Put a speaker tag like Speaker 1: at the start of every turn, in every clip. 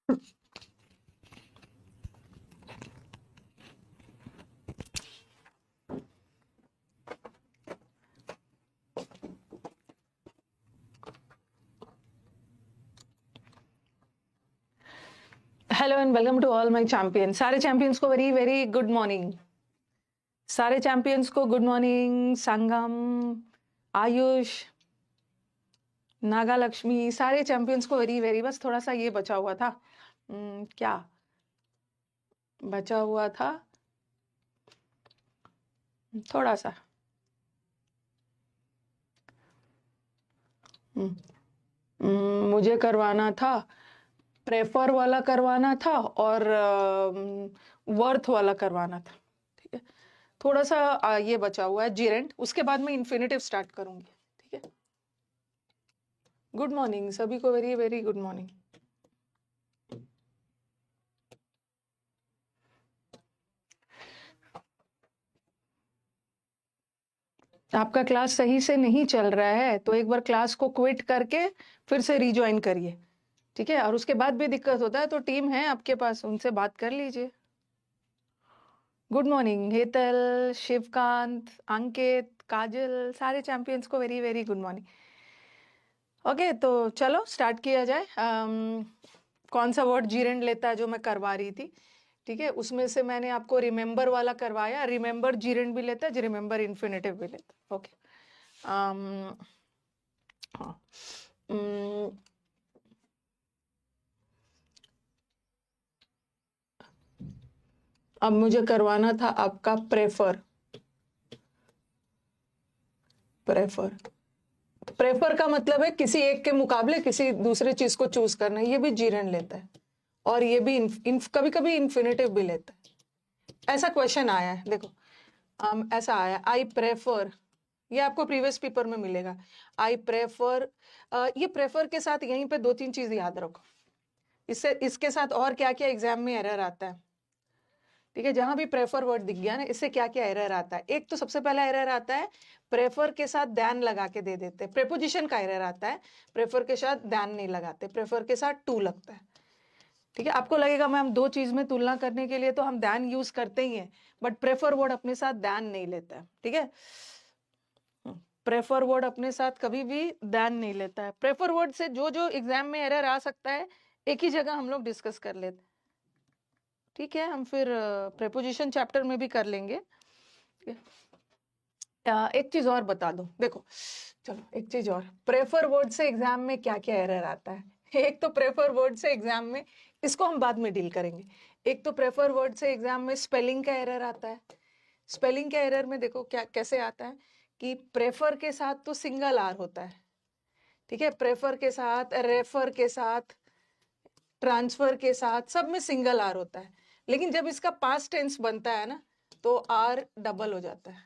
Speaker 1: Hello and welcome to all my champion. सारे champions को very very good morning. सारे champions को good morning. Sangam, Ayush, Naga Lakshmi, सारे चैंपियंस को वेरी वेरी। बस थोड़ा सा ये बचा हुआ था। क्या बचा हुआ था? थोड़ा सा मुझे करवाना था, प्रेफर वाला करवाना था और वर्थ वाला करवाना था। ठीक है, थोड़ा सा ये बचा हुआ है जीरेंट। उसके बाद मैं इन्फिनेटिव स्टार्ट करूंगी। ठीक है, गुड मॉर्निंग सभी को, वेरी वेरी गुड मॉर्निंग। आपका क्लास सही से नहीं चल रहा है तो एक बार क्लास को क्विट करके फिर से रीज्वाइन करिए। ठीक है, और उसके बाद भी दिक्कत होता है तो टीम है आपके पास, उनसे बात कर लीजिए। गुड मॉर्निंग हेतल, शिवकांत, अंकित, काजल, सारे चैंपियंस को very very good morning. Okay, तो चलो स्टार्ट किया जाए। कौन सा वर्ड जीरेंड लेता है जो मैं करवा रही थी? ठीक है, उसमें से मैंने आपको रिमेंबर वाला करवाया। रिमेंबर जीरेंड भी लेता है, रिमेंबर इन्फिनेटिव भी लेता है। ओके, हाँ। अब मुझे करवाना था आपका प्रेफर। प्रेफर प्रेफर का मतलब है किसी एक के मुकाबले किसी दूसरे चीज को चूज करना। ये भी जीरेंड लेता है और ये भी कभी कभी इन्फिनेटिव भी लेता है। ऐसा क्वेश्चन आया है, देखो। ऐसा आया, आई प्रेफर। ये आपको प्रीवियस पेपर में मिलेगा। I prefer. ये प्रेफर के साथ यहीं पे दो तीन चीज याद रखो। इससे इसके साथ और क्या क्या एग्जाम में एरर आता है। ठीक है, जहां भी प्रेफर वर्ड दिख गया ना, इससे क्या क्या एरर आता है। एक तो सबसे पहला एरर आता है, प्रेफर के साथ दैन लगा के दे देते हैं। प्रेपोजिशन का एरर आता है, प्रेफर के साथ दैन नहीं लगाते, प्रेफर के साथ टू लगता है। ठीक है, आपको लगेगा मैम दो चीज में तुलना करने के लिए तो हम दैन यूज करते ही हैं, बट प्रेफर वर्ड अपने साथ दैन नहीं लेता है। ठीक है, प्रेफर वर्ड अपने साथ कभी भी दैन नहीं लेता है। प्रेफर वर्ड से जो जो एग्जाम में एरर आ सकता है एक ही जगह हम लोग डिस्कस कर लेते हैं। ठीक है, हम फिर प्रेपोजिशन चैप्टर में भी कर लेंगे। एक चीज और बता दो, देखो। चलो एक चीज और, प्रेफर वर्ड से एग्जाम में क्या क्या एरर आता है। एक तो प्रेफर वर्ड से एग्जाम में, इसको हम बाद में डील करेंगे। एक तो प्रेफर वर्ड से एग्जाम में स्पेलिंग का एरर आता है। स्पेलिंग के एरर में देखो क्या कैसे आता है कि प्रेफर के साथ तो सिंगल आर होता है। ठीक है, प्रेफर के साथ, रेफर के साथ, ट्रांसफर के साथ, सब में सिंगल आर होता है। लेकिन जब इसका पास्ट टेंस बनता है ना, तो आर डबल हो जाता है।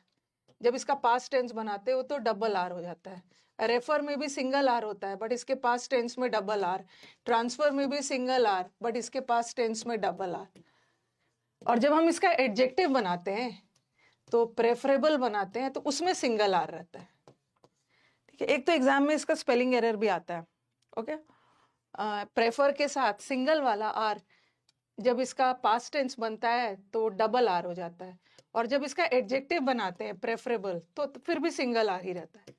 Speaker 1: जब इसका पास्ट टेंस बनाते हो तो डबल आर हो जाता है। रेफर में भी सिंगल आर होता है बट इसके पास्ट टेंस में डबल आर। ट्रांसफर में भी सिंगल आर बट इसके पास्ट टेंस में डबल आर। और जब हम इसका एडजेक्टिव बनाते हैं तो प्रेफरेबल बनाते हैं तो उसमें सिंगल आर रहता है। ठीक है, एक तो एग्जाम में इसका स्पेलिंग एरर भी आता है। ओके, प्रेफर के साथ सिंगल वाला आर, जब इसका पास्ट टेंस बनता है तो डबल आर हो जाता है। और जब इसका एडजेक्टिव बनाते हैं प्रेफरेबल तो फिर भी सिंगल आर ही रहता है।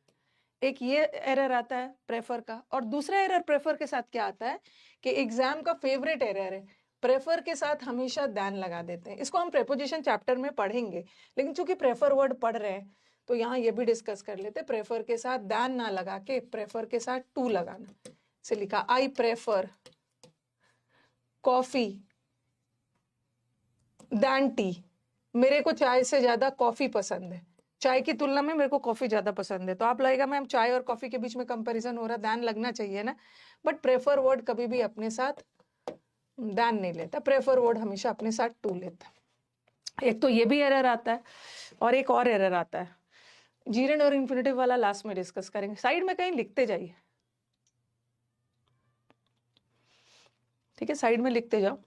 Speaker 1: एक ये एरर आता है प्रेफर का। और दूसरा एरर प्रेफर के साथ क्या आता है कि एग्जाम का फेवरेट एरर है, प्रेफर के साथ हमेशा दैन लगा देते हैं। इसको हम प्रेपोजिशन चैप्टर में पढ़ेंगे, लेकिन चूंकि प्रेफर वर्ड पढ़ रहे हैं तो यहाँ ये भी डिस्कस कर लेते। प्रेफर के साथ दैन ना लगा के प्रेफर के साथ टू लगाना। से लिखा, I prefer coffee than tea. मेरे को चाय से ज्यादा कॉफी पसंद है। चाय की तुलना में मेरे को कॉफी ज्यादा पसंद है। तो आप लगेगा मैम चाय और कॉफी के बीच में कंपैरिजन हो रहा, दैन लगना चाहिए ना। बट प्रेफर वर्ड कभी भी अपने साथ दैन नहीं लेता, प्रेफर वर्ड हमेशा अपने साथ टू लेता। एक तो ये भी एरर आता है और एक और एरर आता है। जीरेंड और इन्फिनेटिव वाला लास्ट में डिस्कस करेंगे। साइड में कहीं लिखते जाइए। ठीक है, साइड में लिखते जाओ।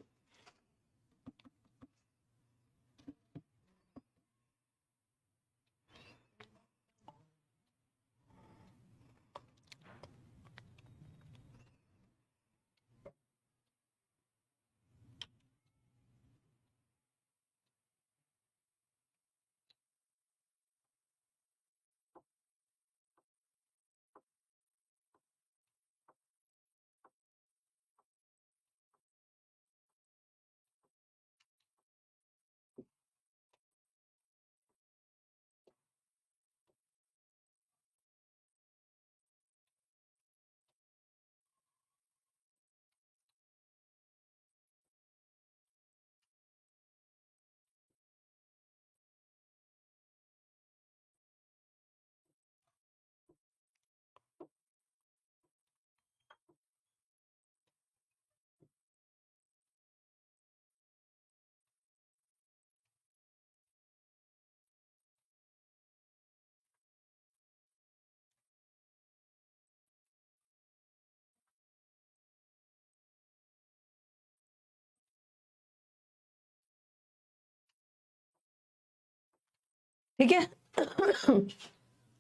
Speaker 1: ठीक है।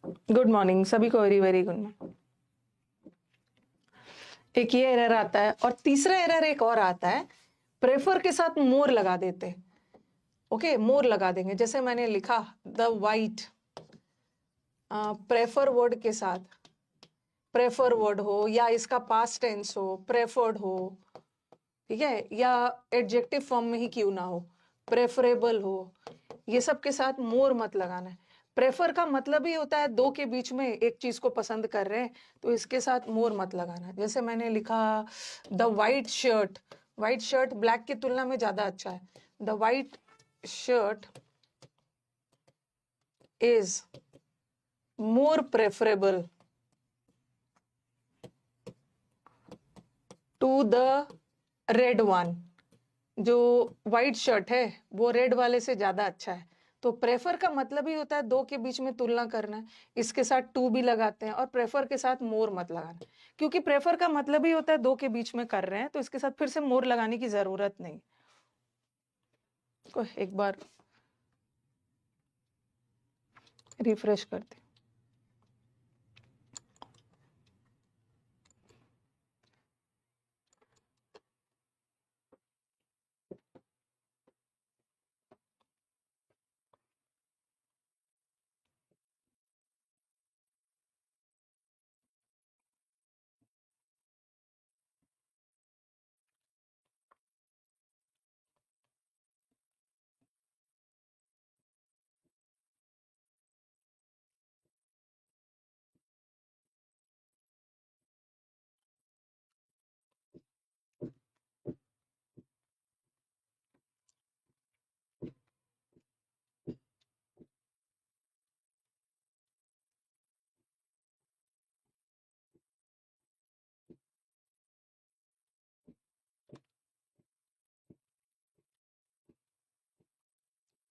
Speaker 1: गुड मॉर्निंग सभी को, वेरी वेरी गुड मॉर्निंग। एक ये एरर आता है, और तीसरा एरर एक और आता है, प्रेफर के साथ मोर लगा देते। ओके, मोर लगा देंगे, जैसे मैंने लिखा द वाइट, प्रेफर वर्ड के साथ, प्रेफर वर्ड हो या इसका पास्ट टेंस हो, प्रेफर्ड हो, ठीक है, या एडजेक्टिव फॉर्म में ही क्यों ना हो, प्रेफरेबल हो, ये सब के साथ मोर मत लगाना है। प्रेफर का मतलब ही होता है दो के बीच में एक चीज को पसंद कर रहे हैं, तो इसके साथ मोर मत लगाना। जैसे मैंने लिखा the white shirt, white shirt black की तुलना में ज्यादा अच्छा है। The white shirt is more preferable to the red one. जो व्हाइट शर्ट है वो रेड वाले से ज्यादा अच्छा है। तो प्रेफर का मतलब ही होता है दो के बीच में तुलना करना है। इसके साथ टू भी लगाते हैं, और प्रेफर के साथ मोर मत लगाना, क्योंकि प्रेफर का मतलब ही होता है दो के बीच में कर रहे हैं, तो इसके साथ फिर से मोर लगाने की जरूरत नहीं। को एक बार रिफ्रेश करते।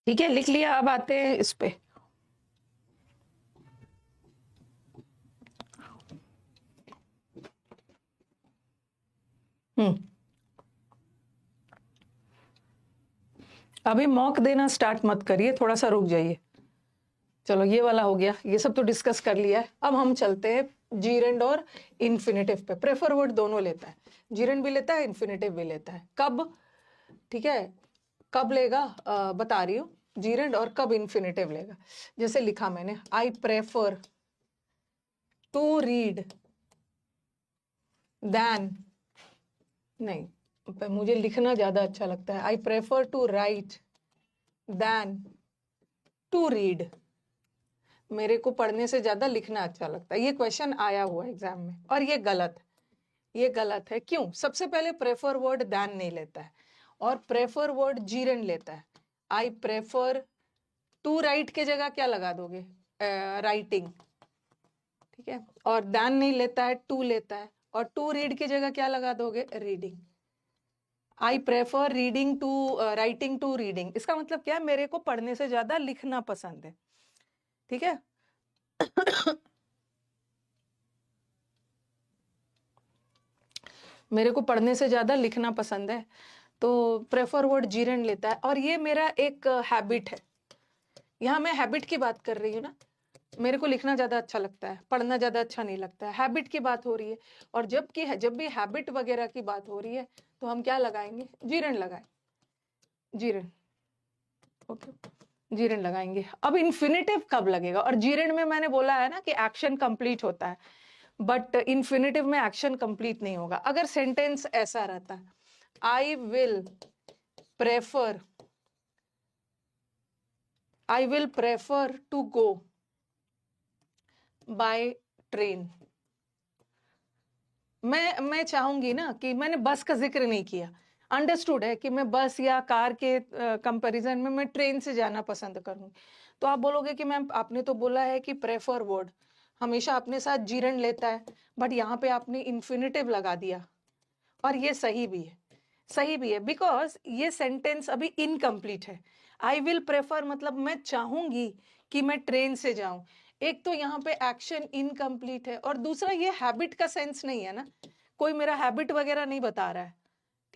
Speaker 1: ठीक है, लिख लिया। अब आते हैं इस पे। अभी मॉक देना स्टार्ट मत करिए, थोड़ा सा रुक जाइए। चलो ये वाला हो गया, ये सब तो डिस्कस कर लिया है। अब हम चलते हैं जीरेंड और इन्फिनेटिव पे। प्रेफर वर्ड दोनों लेता है, जीरेंड भी लेता है, इन्फिनेटिव भी लेता है। कब, ठीक है, कब लेगा बता रही हूँ, जीरेंड, और कब इन्फिनेटिव लेगा। जैसे लिखा मैंने, I prefer to read than, नहीं, मुझे लिखना ज्यादा अच्छा लगता है। I prefer to write than to read. मेरे को पढ़ने से ज्यादा लिखना अच्छा लगता है। ये क्वेश्चन आया हुआ है एग्जाम में, और ये गलत है। ये गलत है, क्यों? सबसे पहले प्रेफर वर्ड देन नहीं लेता है, और प्रेफर वर्ड जीरेंड लेता है। आई प्रेफर टू राइट के जगह क्या लगा दोगे? राइटिंग, ठीक है। और देन नहीं लेता है, टू लेता है। और टू रीड की जगह क्या लगा दोगे? Reading. I prefer reading to writing to reading, इसका मतलब क्या है? मेरे को पढ़ने से ज्यादा लिखना पसंद है, ठीक है। मेरे को पढ़ने से ज्यादा लिखना पसंद है, तो प्रेफर वर्ड जीरेंड लेता है। और ये मेरा एक हैबिट है, यहाँ मैं हैबिट की बात कर रही हूँ ना। मेरे को लिखना ज्यादा अच्छा लगता है, पढ़ना ज्यादा अच्छा नहीं लगता है। हैबिट की बात हो रही है, और जब भी हैबिट वगैरह की बात हो रही है, तो हम क्या लगाएंगे? जीरेंड लगाए, जीरेंड, ओके, जीरेंड लगाएंगे। अब इन्फिनेटिव कब लगेगा? और जीरेंड में मैंने बोला है ना कि एक्शन कंप्लीट होता है, बट इन्फिनेटिव में एक्शन कंप्लीट नहीं होगा। अगर सेंटेंस ऐसा रहता है, I will prefer to go by train. मैं चाहूंगी ना कि, मैंने बस का जिक्र नहीं किया, अंडरस्टूड है कि मैं बस या कार के कंपैरिजन में मैं ट्रेन से जाना पसंद करूंगी। तो आप बोलोगे कि मैम आपने तो बोला है कि प्रेफर वर्ड हमेशा अपने साथ जीरेंड लेता है, बट यहाँ पे आपने इन्फिनेटिव लगा दिया। और ये सही भी है, सही भी है, बिकॉज ये सेंटेंस अभी इनकम्प्लीट है। आई विल प्रेफर मतलब मैं चाहूंगी कि मैं ट्रेन से जाऊं। एक तो यहाँ पे एक्शन इनकम्प्लीट है, और दूसरा ये हैबिट का सेंस नहीं है ना, कोई मेरा हैबिट वगैरह नहीं बता रहा है,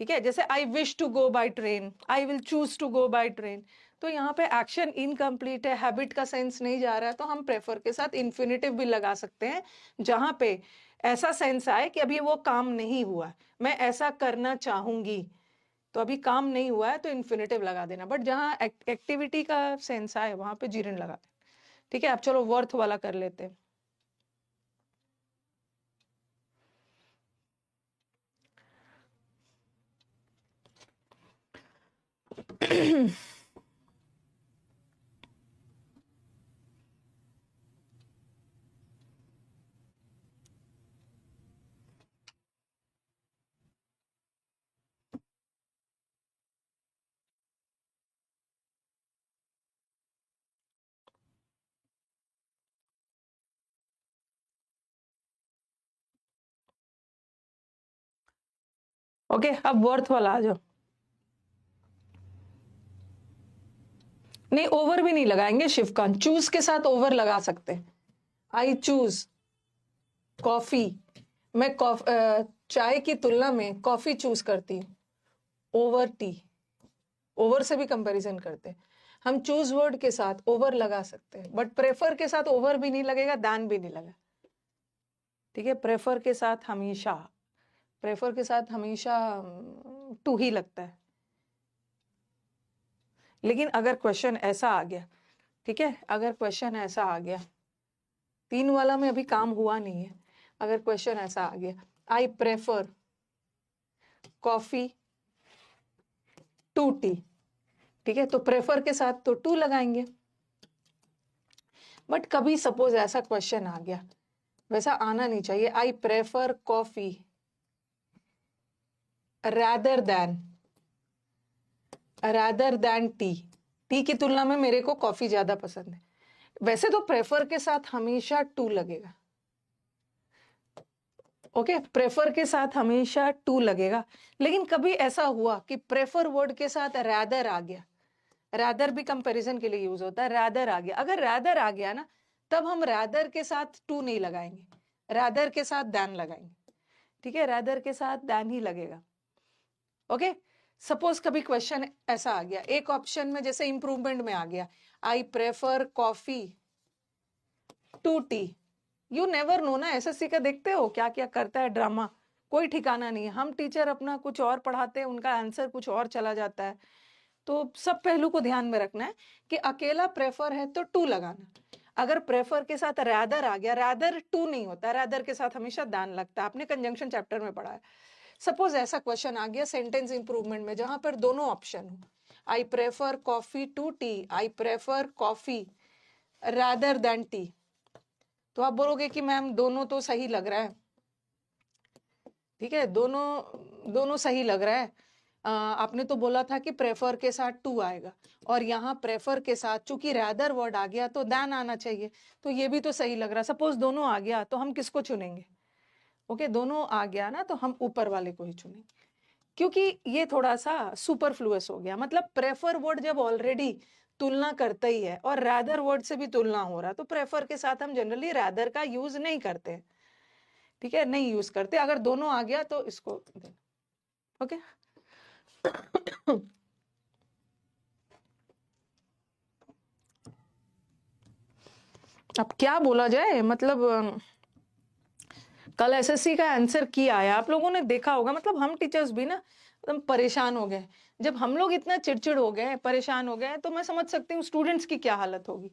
Speaker 1: ठीक है। जैसे I wish to go by train, I will choose to go by train, तो यहाँ पे एक्शन इनकम्प्लीट है, हैबिट का सेंस नहीं जा रहा है, तो हम प्रेफर के साथ इन्फिनेटिव भी लगा सकते हैं, जहां पे ऐसा सेंस आए कि अभी वो काम नहीं हुआ, मैं ऐसा करना चाहूंगी, तो अभी काम नहीं हुआ है तो इन्फिनेटिव लगा देना। बट जहाँ एक्टिविटी का सेंस आए वहां पे जीरन लगा देना। ठीक है, अब चलो वर्थ वाला कर लेते हैं। ओके, अब वर्थ वाला आ जाओ। नहीं, ओवर भी नहीं लगाएंगे शिवकांत, चूज के साथ ओवर लगा सकते हैं। आई चूज कॉफी, मैं चाय की तुलना में कॉफी चूज करती हूँ ओवर टी। ओवर से भी कंपैरिजन करते हैं हम, चूज वर्ड के साथ ओवर लगा सकते हैं, बट प्रेफर के साथ ओवर भी नहीं लगेगा, दैन भी नहीं लगा। ठीक है, प्रेफर के साथ हमेशा टू ही लगता है। लेकिन अगर क्वेश्चन ऐसा आ गया, ठीक है, अगर क्वेश्चन ऐसा आ गया, 3 वाला में अभी काम हुआ नहीं है, अगर क्वेश्चन ऐसा आ गया, I prefer coffee to tea, ठीक है, तो प्रेफर के साथ तो टू लगाएंगे। बट कभी सपोज ऐसा क्वेश्चन आ गया, वैसा आना नहीं चाहिए, आई prefer coffee rather than T की तुलना में मेरे को कॉफी ज्यादा पसंद है। वैसे तो प्रेफर के साथ हमेशा टू लगेगा। ओके, प्रेफर के साथ हमेशा टू लगेगा, लेकिन कभी ऐसा हुआ कि प्रेफर वर्ड के साथ रैदर आ गया, रैदर भी कंपैरिजन के लिए यूज होता है, रैदर आ गया, अगर रैदर आ गया ना, तब हम रैदर के साथ टू नहीं लगाएंगे, रैदर के साथ दैन लगाएंगे। ठीक है, रैदर के साथ दैन ही लगेगा। ओके, सपोज कभी क्वेश्चन ऐसा आ गया, एक ऑप्शन में जैसे इंप्रूवमेंट में आ गया, I prefer coffee to tea. You never know ना, एसएससी का देखते हो क्या क्या करता है ड्रामा, कोई ठिकाना नहीं है। हम टीचर अपना कुछ और पढ़ाते हैं, उनका आंसर कुछ और चला जाता है। तो सब पहलू को ध्यान में रखना है कि अकेला प्रेफर है तो टू लगाना, अगर प्रेफर के साथ रैदर आ गया, रैदर टू नहीं होता, रैदर के साथ हमेशा दैन लगता है, आपने कंजंक्शन चैप्टर में पढ़ा है। सपोज ऐसा क्वेश्चन आ गया सेंटेंस इंप्रूवमेंट में, जहां पर दोनों ऑप्शन हो, I prefer coffee to tea, I prefer coffee rather than tea, तो आप बोलोगे कि मैम दोनों तो सही लग रहा है। ठीक है, दोनों सही लग रहा है। आपने तो बोला था कि प्रेफर के साथ टू आएगा, और यहाँ प्रेफर के साथ चूंकि रैदर वर्ड आ गया तो दैन आना चाहिए, तो ये भी तो सही लग रहा है। सपोज दोनों आ गया तो हम किसको चुनेंगे? ओके, दोनों आ गया ना, तो हम ऊपर वाले को ही चुनेंगे, क्योंकि ये थोड़ा सा सुपरफ्लुअस हो गया। मतलब प्रेफर वर्ड जब ऑलरेडी तुलना करता ही है और रैदर वर्ड से भी तुलना हो रहा, तो प्रेफर के साथ हम जनरली रैदर का यूज नहीं करते। ठीक है, नहीं यूज करते। अगर दोनों आ गया तो इसको देना। ओके अब क्या बोला जाए, मतलब कल एसएससी का आंसर किया है, आप लोगों ने देखा होगा। मतलब हम टीचर्स भी ना एकदम परेशान हो गए। जब हम लोग इतना चिड़चिड़ हो गए, परेशान हो गए, तो मैं समझ सकती हूँ स्टूडेंट्स की क्या हालत होगी।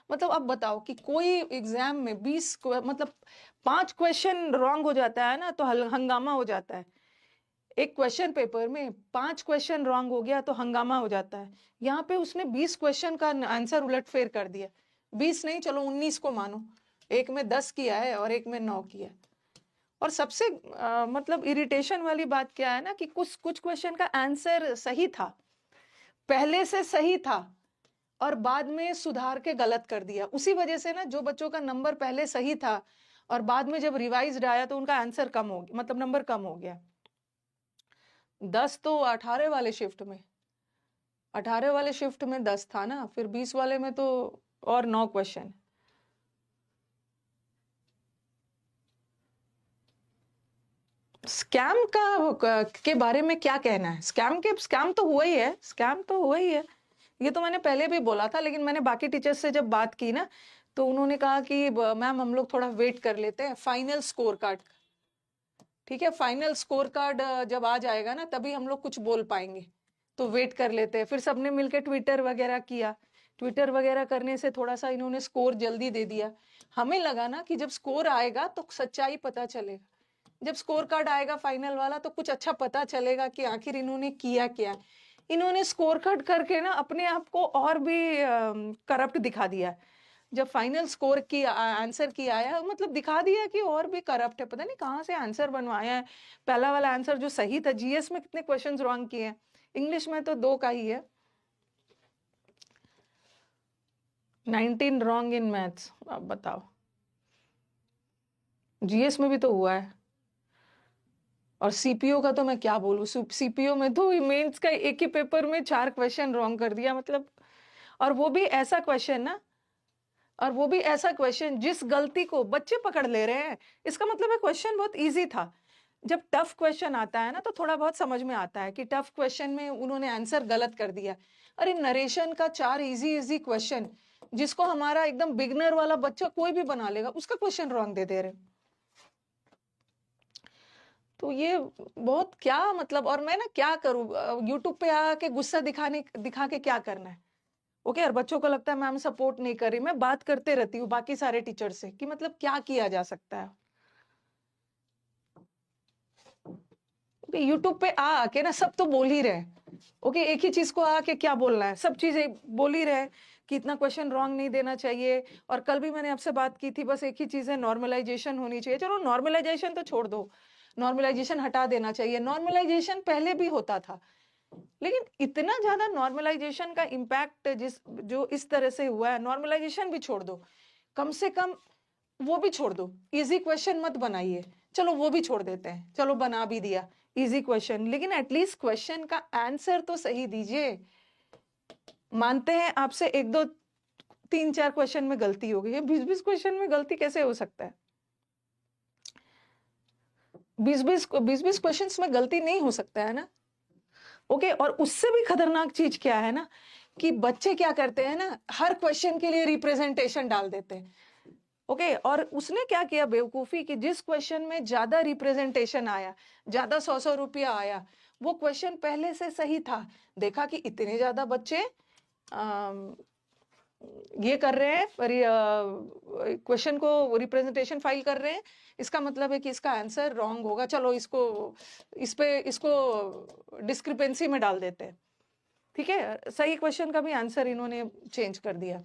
Speaker 1: मतलब अब बताओ कि कोई एग्जाम में 20 मतलब 5 क्वेश्चन रॉन्ग हो जाता है ना, तो हंगामा हो जाता है। एक क्वेश्चन पेपर में 5 क्वेश्चन रॉन्ग हो गया तो हंगामा हो जाता है। यहाँ पे उसने 20 क्वेश्चन का आंसर उलटफेर कर दिया। 20 नहीं, चलो 19 को मानो, एक में 10 किया है और एक में 9 किया है। और सबसे मतलब इरिटेशन वाली बात क्या है ना, कि कुछ कुछ क्वेश्चन का आंसर सही था, पहले से सही था, और बाद में सुधार के गलत कर दिया। उसी वजह से ना, जो बच्चों का नंबर पहले सही था और बाद में जब रिवाइज्ड आया तो उनका आंसर कम हो गया, मतलब नंबर कम हो गया। 10 तो 18 वाले शिफ्ट में, 18 वाले शिफ्ट में 10 था ना, फिर 20 वाले में तो और 9 क्वेश्चन। स्कैम का के बारे में क्या कहना है? स्कैम तो हुआ ही है, स्कैम तो हुआ ही है। ये तो मैंने पहले भी बोला था, लेकिन मैंने बाकी टीचर्स से जब बात की ना, तो उन्होंने कहा कि मैम हम लोग थोड़ा वेट कर लेते हैं फाइनल स्कोर कार्ड। ठीक है, फाइनल स्कोर कार्ड जब आ जाएगा ना, तभी हम लोग कुछ बोल पाएंगे, तो वेट कर लेते हैं। फिर सबने मिलकर ट्विटर वगैरह किया, ट्विटर वगैरह करने से थोड़ा सा इन्होंने स्कोर जल्दी दे दिया। हमें लगा ना कि जब स्कोर आएगा तो सच्चाई पता चलेगा, जब स्कोर कार्ड आएगा फाइनल वाला तो कुछ अच्छा पता चलेगा कि आखिर इन्होंने किया क्या। इन्होंने स्कोर कार्ड करके ना अपने आप को और भी करप्ट दिखा दिया। जब फाइनल स्कोर की आंसर की आया, मतलब दिखा दिया कि और भी करप्ट है, पता नहीं कहाँ से आंसर बनवाया है। पहला वाला आंसर जो सही था, जीएस में कितने क्वेश्चंस रॉन्ग किए हैं, इंग्लिश में तो 2 का ही है। 19 रॉन्ग इन मैथ्स, अब बताओ, जीएस में भी तो हुआ है। और सीपीओ का तो मैं क्या बोलूं, सीपीओ में तो मेंस का एक ही पेपर में 4 क्वेश्चन रॉन्ग कर दिया, मतलब। और वो भी ऐसा क्वेश्चन ना, और वो भी ऐसा क्वेश्चन जिस गलती को बच्चे पकड़ ले रहे हैं। इसका मतलब है क्वेश्चन बहुत इजी था। जब टफ क्वेश्चन आता है ना, तो थोड़ा बहुत समझ में आता है कि टफ क्वेश्चन में उन्होंने आंसर गलत कर दिया। अरे नरेशन का 4 इजी इजी क्वेश्चन, जिसको हमारा एकदम बिगनर वाला बच्चा कोई भी बना लेगा, उसका क्वेश्चन रॉन्ग दे रहे। तो ये बहुत क्या मतलब, और मैं ना क्या करूं, यूट्यूब पे आके गुस्सा दिखा के क्या करना है। ओके, और बच्चों को लगता है मैम सपोर्ट नहीं कर रही। मैं बात करते रहती हूँ बाकी सारे टीचर से कि मतलब क्या किया जा सकता है। यूट्यूब पे आके ना सब तो बोल ही रहे। ओके, एक ही चीज को आके क्या बोलना है, सब चीजें बोल ही रहे कि इतना क्वेश्चन रॉन्ग नहीं देना चाहिए। और कल भी मैंने आपसे बात की थी, बस एक ही चीज है, नॉर्मलाइजेशन होनी चाहिए। चलो नॉर्मलाइजेशन तो छोड़ दो, नॉर्मलाइजेशन हटा देना चाहिए। नॉर्मलाइजेशन पहले भी होता था, लेकिन इतना ज्यादा नॉर्मलाइजेशन का इम्पैक्ट जो इस तरह से हुआ है, नॉर्मलाइजेशन भी छोड़ दो। कम से कम वो भी छोड़ दो, इजी क्वेश्चन मत बनाइए। चलो वो भी छोड़ देते हैं, चलो बना भी दिया इजी क्वेश्चन, लेकिन एटलीस्ट क्वेश्चन का आंसर तो सही दीजिए। मानते हैं आपसे 1 2 3 4 क्वेश्चन में गलती हो गई है, 20 क्वेश्चन में गलती कैसे हो सकता है? 20 क्वेश्चन में गलती नहीं हो सकता है ना। ओके, और उससे भी खतरनाक चीज क्या है ना, कि बच्चे क्या करते हैं ना, हर क्वेश्चन के लिए रिप्रेजेंटेशन डाल देते हैं। ओके, और उसने क्या किया बेवकूफी, कि जिस क्वेश्चन में ज्यादा रिप्रेजेंटेशन आया, ज्यादा 100 रुपया आया, वो क्वेश्चन पहले से सही था। देखा कि इतने ज्यादा बच्चे ये कर रहे हैं, क्वेश्चन को रिप्रेजेंटेशन फाइल कर रहे हैं, इसका मतलब है कि इसका आंसर रॉन्ग होगा। चलो इसको डिस्क्रिपेंसी में डाल देते हैं। ठीक है, सही क्वेश्चन का भी आंसर इन्होंने चेंज कर दिया।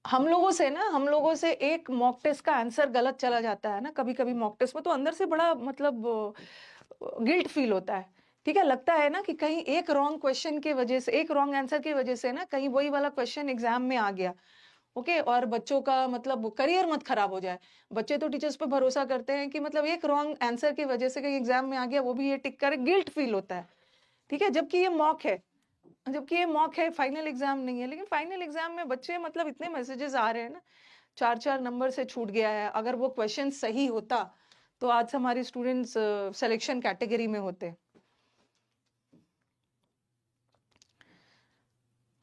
Speaker 1: हम लोगों से एक मॉक टेस्ट का आंसर गलत चला जाता है ना, कभी कभी मॉक टेस्ट में, तो अंदर से बड़ा मतलब गिल्ट फील होता है। ठीक है, लगता है ना कि कहीं एक रॉन्ग क्वेश्चन की वजह से, एक रॉन्ग आंसर की वजह से ना, कहीं वही वाला क्वेश्चन एग्जाम में आ गया। ओके, और बच्चों का मतलब करियर मत खराब हो जाए। बच्चे तो टीचर्स पे भरोसा करते हैं कि मतलब एक रॉन्ग आंसर की वजह से कहीं एग्जाम में आ गया, वो भी ये टिक करे, गिल्ट फील होता है। ठीक है, जबकि ये मॉक है, फाइनल एग्जाम नहीं है। लेकिन फाइनल एग्जाम में बच्चे मतलब इतने मैसेजेस आ रहे हैं ना, 4 नंबर से छूट गया है। अगर वो क्वेश्चन सही होता तो आज हमारे स्टूडेंट्स सिलेक्शन कैटेगरी में होते।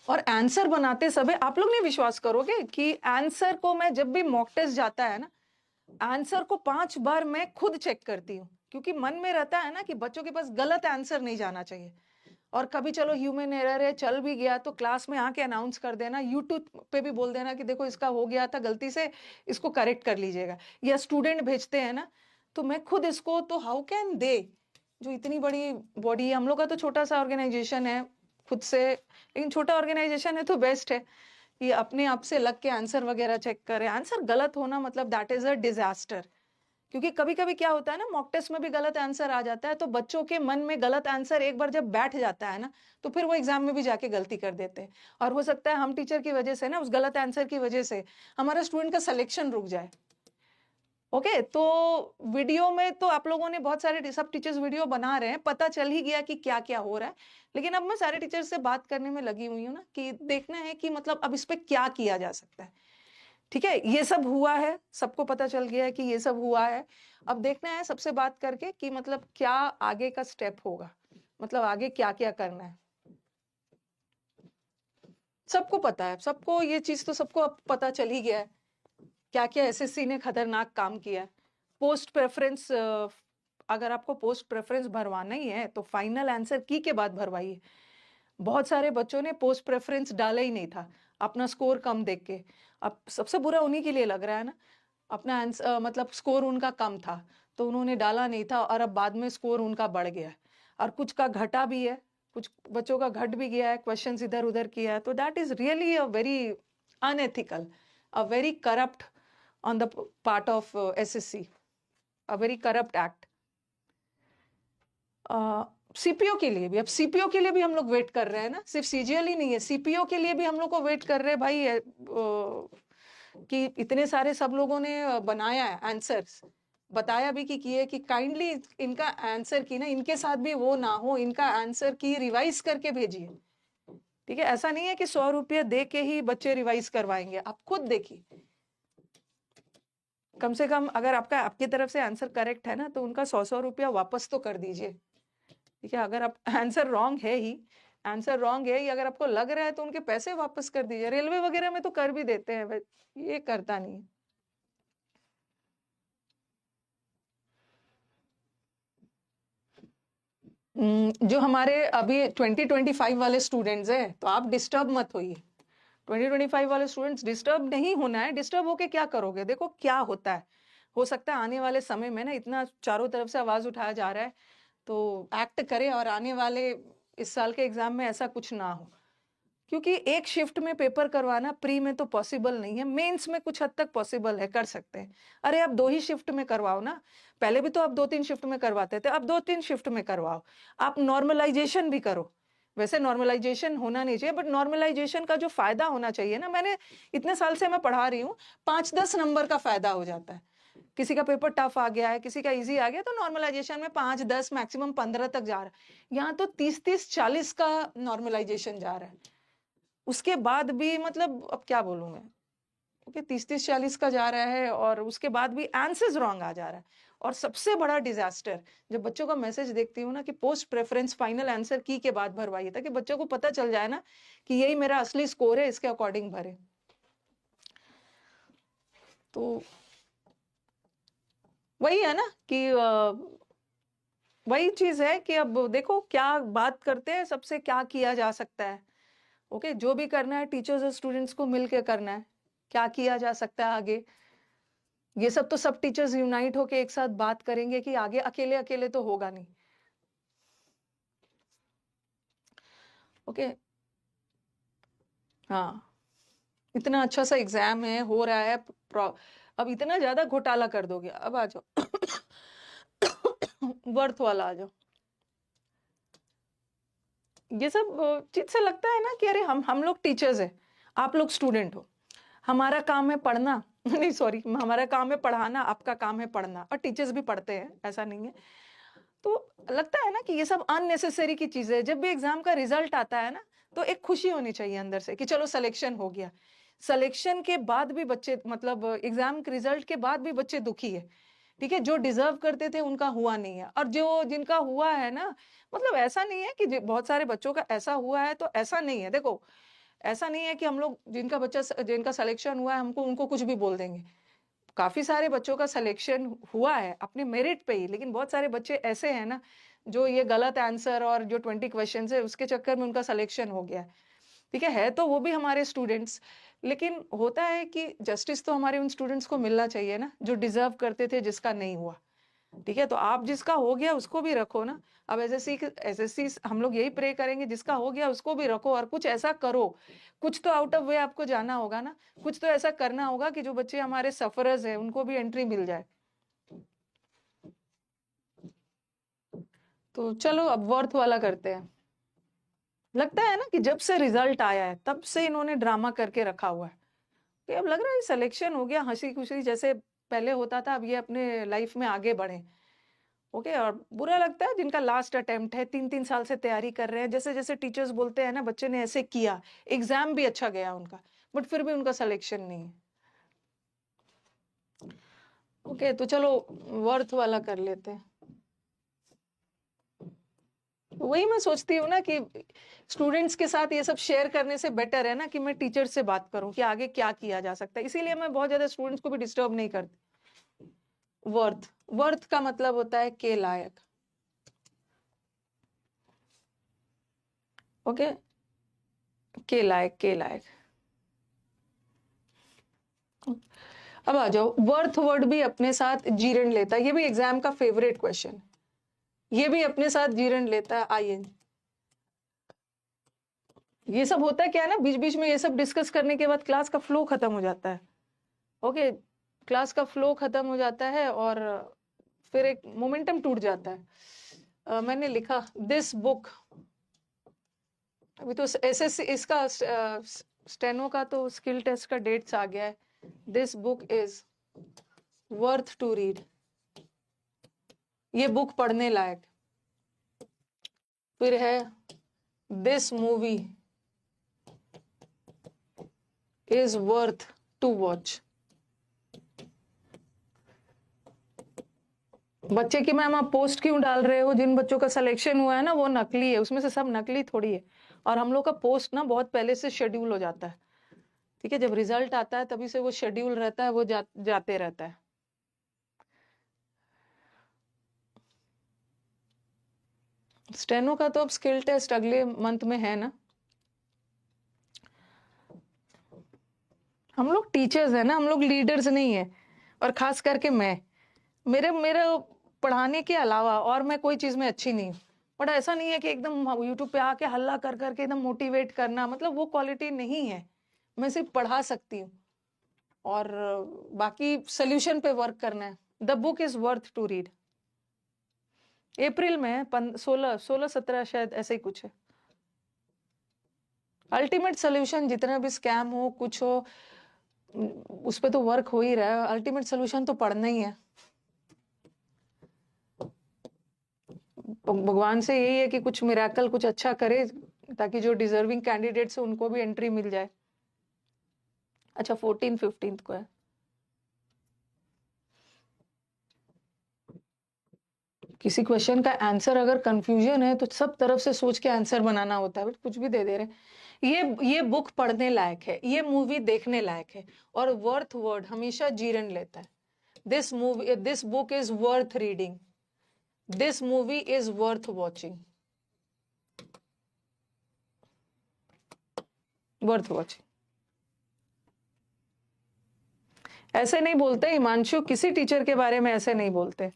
Speaker 1: और आंसर बनाते समय आप लोग नहीं विश्वास करोगे कि आंसर को मैं जब भी मॉक टेस्ट जाता है ना, आंसर को 5 बार मैं खुद चेक करती हूँ, क्योंकि मन में रहता है ना कि बच्चों के पास गलत आंसर नहीं जाना चाहिए। और कभी चलो ह्यूमन एरर है, चल भी गया, तो क्लास में आके अनाउंस कर देना, यूट्यूब पे भी बोल देना कि देखो इसका हो गया था गलती से, इसको करेक्ट कर लीजिएगा। या स्टूडेंट भेजते हैं ना, तो मैं खुद इसको, तो हाउ कैन दे, जो इतनी बड़ी बॉडी है, हम लोग का तो छोटा सा ऑर्गेनाइजेशन है खुद से, लेकिन छोटा ऑर्गेनाइजेशन है तो बेस्ट है कि अपने आप से लग के आंसर वगैरह चेक करे। आंसर गलत होना मतलब दैट इज अ डिजास्टर। क्योंकि कभी कभी क्या होता है ना, मॉक टेस्ट में भी गलत आंसर आ जाता है, तो बच्चों के मन में गलत आंसर एक बार जब बैठ जाता है ना, तो फिर वो एग्जाम में भी जाके गलती कर देते हैं। और हो सकता है हम टीचर की वजह से ना, उस गलत आंसर की वजह से हमारा स्टूडेंट का सिलेक्शन रुक जाए। ओके, तो वीडियो में तो आप लोगों ने बहुत सारे सब टीचर्स वीडियो बना रहे हैं, पता चल ही गया कि क्या क्या हो रहा है। लेकिन अब मैं सारे टीचर्स से बात करने में लगी हुई हूँ ना, कि देखना है कि मतलब अब इस पे क्या किया जा सकता है। ठीक है, ये सब हुआ है, सबको पता चल गया है कि ये सब हुआ है। अब देखना है सबसे बात करके कि मतलब क्या आगे का स्टेप होगा, मतलब आगे क्या क्या करना है। सबको पता है, सबको ये चीज तो सबको अब पता चल ही गया है क्या क्या एसएससी ने खतरनाक काम किया है। पोस्ट प्रेफरेंस, अगर आपको पोस्ट प्रेफरेंस भरवाना ही है तो फाइनल आंसर की के बाद भरवाइए। बहुत सारे बच्चों ने पोस्ट प्रेफरेंस डाला ही नहीं था अपना स्कोर कम देख के। अब सबसे बुरा उन्हीं के लिए लग रहा है ना, अपना आंसर मतलब स्कोर उनका कम था तो उन्होंने डाला नहीं था और अब बाद में स्कोर उनका बढ़ गया है, और कुछ का घटा भी है, कुछ बच्चों का घट भी गया है, क्वेश्चंस इधर उधर किया है, तो that is really a very unethical, a very corrupt on the part of SSC, a very corrupt act. CPO के लिए भी, अब सीपीओ के लिए भी हम लोग वेट कर रहे हैं ना, सिर्फ सीजीएल ही नहीं है, सीपीओ के लिए भी हम लोग को वेट कर रहे हैं भाई। कि इतने सारे सब लोगों ने बनाया है आंसर्स, बताया भी कि किए कि काइंडली इनका आंसर की ना, इनके साथ भी वो ना हो, इनका आंसर की रिवाइज करके भेजिए। ठीक है, ऐसा नहीं है कि 100 रुपये दे के ही बच्चे रिवाइज करवाएंगे, आप खुद देखिए। कम से कम अगर आपका आपकी तरफ से आंसर करेक्ट है ना तो उनका 100 रुपया वापस तो कर दीजिए। ठीक है, अगर आप आंसर रॉन्ग है ही, आंसर रॉन्ग है ही अगर आपको लग रहा है तो उनके पैसे वापस कर दीजिए। रेलवे वगैरह में तो कर भी देते हैं, ये करता नहीं है। जो हमारे अभी 2025 वाले स्टूडेंट्स हैं तो आप डिस्टर्ब मत होइए। 2025 वाले स्टूडेंट्स डिस्टर्ब नहीं होना है। डिस्टर्ब होके क्या करोगे, देखो क्या होता है, हो सकता है आने वाले समय में ना इतना चारों तरफ से आवाज उठाया जा रहा है तो एक्ट करे और आने वाले इस साल के एग्जाम में ऐसा कुछ ना हो। क्योंकि एक शिफ्ट में पेपर करवाना प्री में तो पॉसिबल नहीं है, मेंस में कुछ हद तक पॉसिबल है, कर सकते हैं। अरे आप 2 ही शिफ्ट में करवाओ ना, पहले भी तो आप 2-3 शिफ्ट में करवाते थे, अब 2-3 शिफ्ट में करवाओ। आप नॉर्मलाइजेशन भी करो, वैसे नॉर्मलाइजेशन होना नहीं चाहिए बट नॉर्मलाइजेशन का जो फायदा होना चाहिए ना, मैंने इतने साल से मैं पढ़ा रही हूँ, 5-10 नंबर का फायदा हो जाता है। किसी का पेपर टफ आ गया है, किसी का इजी आ गया, तो नॉर्मलाइजेशन में 5-10 मैक्सिमम 15 तक जा रहा है। यहाँ तो 30-30-40 का नॉर्मलाइजेशन जा रहा है। उसके बाद भी मतलब अब क्या बोलूं मैं, ओके 30-30-40 का जा रहा है और उसके बाद भी आंसर्स रॉन्ग आ जा रहा है। और सबसे बड़ा डिजास्टर, जब बच्चों का मैसेज देखती हूँ ना कि पोस्ट प्रेफरेंस फाइनल आंसर की के बाद भरवाइए, ताकि बच्चों को पता चल जाए ना कि यही मेरा असली स्कोर है, इसके अकॉर्डिंग भरे। तो वही है ना कि वही चीज है कि अब देखो क्या बात करते हैं, सबसे क्या किया जा सकता है। ओके, जो भी करना है टीचर्स और स्टूडेंट्स को मिलकर करना है, क्या किया जा सकता है आगे, ये सब तो सब टीचर्स यूनाइट होके एक साथ बात करेंगे कि आगे अकेले अकेले तो होगा नहीं। ओके, हाँ, इतना अच्छा सा एग्जाम है, हो रहा है, अब इतना ज्यादा घोटाला कर दोगे, अब आ जाओ वर्थ वाला आ जाओ। ये सब चीज से लगता है ना कि अरे हम लोग टीचर्स हैं, आप लोग स्टूडेंट हो, हमारा काम है पढ़ना नहीं सॉरी, हमारा काम है पढ़ाना, आपका काम है पढ़ना, और टीचर्स भी पढ़ते हैं, ऐसा नहीं है। तो लगता है ना कि ये सब अननेसेसरी की चीजें है। जब भी एग्जाम का रिजल्ट आता है ना तो एक खुशी होनी चाहिए अंदर से कि चलो सिलेक्शन हो गया। सिलेक्शन के बाद भी बच्चे मतलब एग्जाम के रिजल्ट के बाद भी बच्चे दुखी है। ठीक है, जो डिजर्व करते थे उनका हुआ नहीं है, और जो जिनका हुआ है ना, मतलब ऐसा नहीं है कि बहुत सारे बच्चों का ऐसा हुआ है तो ऐसा नहीं है। देखो, ऐसा नहीं है कि हम लोग जिनका सिलेक्शन हुआ है हमको उनको कुछ भी बोल देंगे। काफी सारे बच्चों का सिलेक्शन हुआ है अपने मेरिट पे ही, लेकिन बहुत सारे बच्चे ऐसे हैं ना जो ये गलत आंसर और जो 20 क्वेश्चन है उसके चक्कर में उनका सिलेक्शन हो गया है। ठीक है तो वो भी हमारे स्टूडेंट्स, लेकिन होता है कि जस्टिस तो हमारे उन स्टूडेंट्स को मिलना चाहिए ना जो डिजर्व करते थे, जिसका नहीं हुआ। ठीक है, तो आप जिसका हो गया उसको भी रखो ना। अब एसएससी हम लोग यही प्रे करेंगे, जिसका हो गया उसको भी रखो और कुछ ऐसा करो। कुछ तो आउट ऑफ वे आपको जाना होगा ना, कुछ तो ऐसा करना होगा कि जो बच्चे हमारे सफरर्स हैं उनको भी एंट्री मिल जाए। तो चलो अब वर्थ वाला करते हैं। लगता है ना कि जब से रिजल्ट आया है तब से इन्होंने ड्रामा करके रखा हुआ है कि अब लग रहा है सिलेक्शन हो गया, हंसी खुशी जैसे पहले होता था, अब ये अपने लाइफ में आगे बढ़े। ओके, और बुरा लगता है जिनका लास्ट अटेम्प्ट है, 3-3 साल से तैयारी कर रहे हैं, जैसे जैसे टीचर्स बोलते हैं ना बच्चे ने ऐसे किया, एग्जाम भी अच्छा गया उनका, बट फिर भी उनका सिलेक्शन नहीं है। ओके, तो चलो वर्थ वाला कर लेते हैं। वही मैं सोचती हूँ ना कि स्टूडेंट्स के साथ ये सब शेयर करने से बेटर है ना कि मैं टीचर से बात करूं कि आगे क्या किया जा सकता है। इसीलिए मैं बहुत ज्यादा स्टूडेंट्स को भी डिस्टर्ब नहीं करती। वर्थ, वर्थ का मतलब होता है के लायक। ओके, के लायक, के लायक। अब आ जाओ, वर्थ वर्ड भी अपने साथ जीरण लेता है। ये भी एग्जाम का फेवरेट क्वेश्चन, ये भी अपने साथ जीरण लेता है आईएन। ये सब होता है क्या है ना, बीच बीच में ये सब डिस्कस करने के बाद क्लास का फ्लो खत्म हो जाता है। ओके, क्लास का फ्लो खत्म हो जाता है और फिर एक मोमेंटम टूट जाता है। मैंने लिखा दिस बुक, अभी तो एसएससी इसका स्टेनो का तो स्किल टेस्ट का डेट्स आ गया है। This book is worth to read, ये बुक पढ़ने लायक। फिर है this movie is worth to watch. बच्चे की मैम आप पोस्ट क्यों डाल रहे हो? जिन बच्चों का सिलेक्शन हुआ है ना वो नकली है, उसमें से सब नकली थोड़ी है। और हम लोग का पोस्ट ना बहुत पहले से शेड्यूल हो जाता है, ठीक है? जब रिजल्ट आता है तभी से वो शेड्यूल रहता है, वो जाते रहता है। स्टेनो का तो अब स्किल टेस्ट अगले मंथ में है ना। हम लोग टीचर्स है ना, हम लोग लीडर्स नहीं है। और खास करके मैं, मेरे मेरे पढ़ाने के अलावा और मैं कोई चीज में अच्छी नहीं हूँ। बट ऐसा नहीं है कि एकदम यूट्यूब पे आके हल्ला कर करके एकदम मोटिवेट करना, मतलब वो क्वालिटी नहीं है। मैं सिर्फ पढ़ा सकती हूँ और बाकी सोल्यूशन पे वर्क करना है। The book is worth to read. अप्रैल में है, 16-17 शायद ऐसे ही कुछ है। अल्टीमेट सोल्यूशन, जितना भी स्कैम हो कुछ हो उस पर तो वर्क हो ही रहा है। अल्टीमेट सोल्यूशन तो पढ़ना ही है। भगवान से यही है कि कुछ मिराकल, कुछ अच्छा करे ताकि जो डिजर्विंग कैंडिडेट्स है उनको भी एंट्री मिल जाए। अच्छा, 14-15 को है। किसी क्वेश्चन का आंसर अगर कंफ्यूजन है तो सब तरफ से सोच के आंसर बनाना होता है, बट कुछ भी दे दे रहे। ये बुक पढ़ने लायक है, ये मूवी देखने लायक है। और वर्थ वर्ड हमेशा जीरण लेता है। This book is worth reading, this movie is worth watching, worth watching. ऐसे नहीं बोलते हिमांशु, किसी टीचर के बारे में ऐसे नहीं बोलते,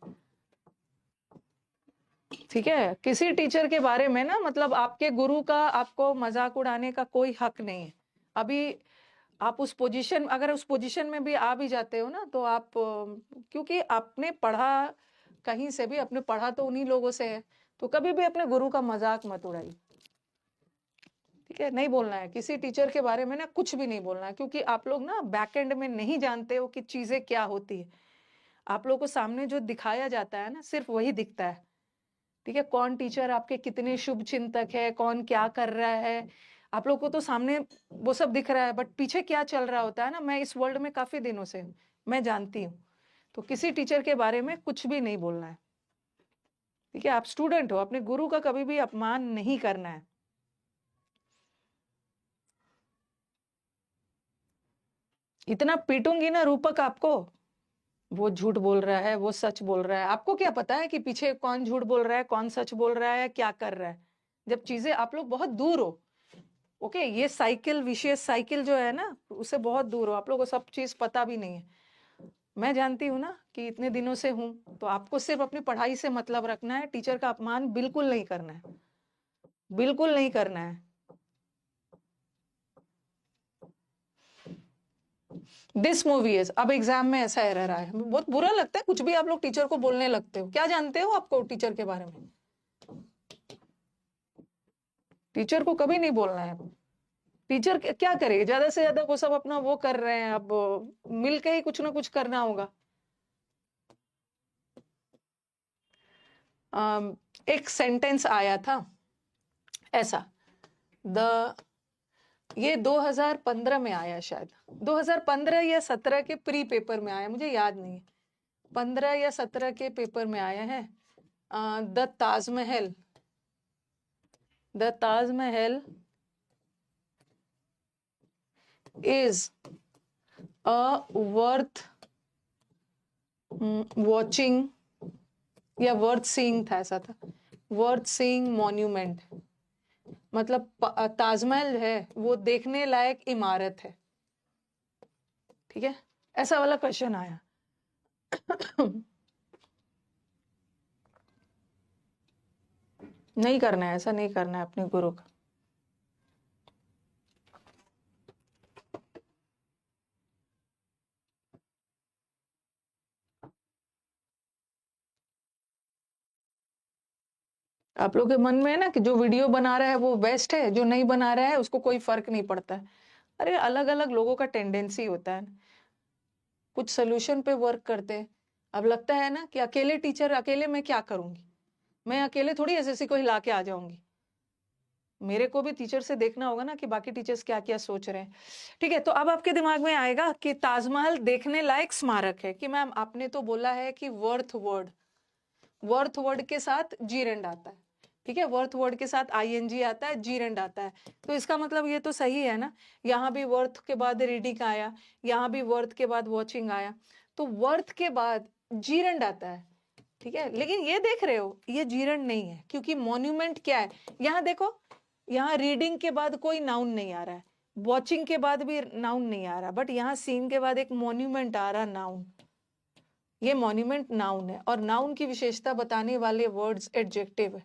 Speaker 1: ठीक है? किसी टीचर के बारे में ना, मतलब आपके गुरु का आपको मजाक उड़ाने का कोई हक नहीं है। अभी आप उस पोजीशन, अगर उस पोजीशन में भी आ भी जाते हो ना तो आप, क्योंकि आपने पढ़ा कहीं से भी, आपने पढ़ा तो उन्हीं लोगों से है, तो कभी भी अपने गुरु का मजाक मत उड़ाइए, ठीक है? नहीं बोलना है किसी टीचर के बारे में ना, कुछ भी नहीं बोलना है, क्योंकि आप लोग ना बैक एंड में नहीं जानते हो कि चीजें क्या होती है। आप लोग को सामने जो दिखाया जाता है ना सिर्फ वही दिखता है, ठीक है? कौन टीचर आपके कितने शुभ चिंतक है, कौन क्या कर रहा है, आप लोग को तो सामने वो सब दिख रहा है, बट पीछे क्या चल रहा होता है ना, मैं इस वर्ल्ड में काफी दिनों से हूँ, मैं जानती हूँ। तो किसी टीचर के बारे में कुछ भी नहीं बोलना है, ठीक है? आप स्टूडेंट हो, अपने गुरु का कभी भी अपमान नहीं करना है। इतना पीटूंगी ना रूपक आपको, वो झूठ बोल रहा है, वो सच बोल रहा है, आपको क्या पता है कि पीछे कौन झूठ बोल रहा है, कौन सच बोल रहा है, क्या कर रहा है, जब चीजें आप लोग बहुत दूर हो। ओके, ये साइकिल, विशेष साइकिल जो है ना, उससे बहुत दूर हो, आप लोगों को सब चीज पता भी नहीं है। मैं जानती हूँ ना कि इतने दिनों से हूँ, तो आपको सिर्फ अपनी पढ़ाई से मतलब रखना है, टीचर का अपमान बिल्कुल नहीं करना है, बिल्कुल नहीं करना है। दिस मूवी इज, अब एग्जाम में ऐसा एरर आया, बहुत बुरा लगता है, कुछ भी आप लोग टीचर को बोलने लगते हो। क्या जानते हो आपको टीचर के बारे में? टीचर को कभी नहीं बोलना है। टीचर क्या करे, ज्यादा से ज्यादा वो सब अपना वो कर रहे हैं, अब मिलके ही कुछ ना कुछ करना होगा। एक सेंटेंस आया था ऐसा, द ये 2015 में आया, शायद 2015 या 17 के प्री पेपर में आया, मुझे याद नहीं है, 15 या 17 के पेपर में आया है। The Taj Mahal the Taj Mahal is a worth watching या वर्थ सीइंग था, ऐसा था, वर्थ सीइंग मॉन्यूमेंट, मतलब ताजमहल है वो देखने लायक इमारत है। ठीक है, ऐसा वाला क्वेश्चन आया। नहीं करना है, ऐसा नहीं करना है अपने गुरु का। आप लोग के मन में है ना कि जो वीडियो बना रहा है वो बेस्ट है, जो नहीं बना रहा है उसको कोई फर्क नहीं पड़ता है। अरे अलग अलग लोगों का टेंडेंसी होता है, कुछ सोल्यूशन पे वर्क करते हैं। अब लगता है ना कि अकेले टीचर, अकेले मैं क्या करूंगी, मैं अकेले थोड़ी एसएससी को हिला के आ जाऊंगी, मेरे को भी टीचर से देखना होगा ना कि बाकी टीचर्स क्या क्या सोच रहे हैं। ठीक है, तो अब आपके दिमाग में आएगा कि ताजमहल देखने लायक स्मारक है कि मैम आपने तो बोला है कि वर्थ वर्ड, वर्थ वर्ड के साथ जीरेंड आता है। ठीक है, वर्थ वर्ड के साथ आईएनजी आता है, जीरेंड आता है, तो इसका मतलब ये तो सही है ना, यहाँ भी वर्थ के बाद रीडिंग आया, यहाँ भी वर्थ के बाद वॉचिंग आया, तो वर्थ के बाद जीरेंड आता है। ठीक है, लेकिन ये देख रहे हो ये जीरेंड नहीं है, क्योंकि मॉन्यूमेंट क्या है, यहाँ देखो, यहाँ रीडिंग के बाद कोई नाउन नहीं आ रहा है, वॉचिंग के बाद भी नाउन नहीं आ रहा, बट यहाँ सीन के बाद एक मॉन्यूमेंट आ रहा, नाउन। ये मॉन्यूमेंट नाउन है, और नाउन की विशेषता बताने वाले वर्ड्स एडजेक्टिव है।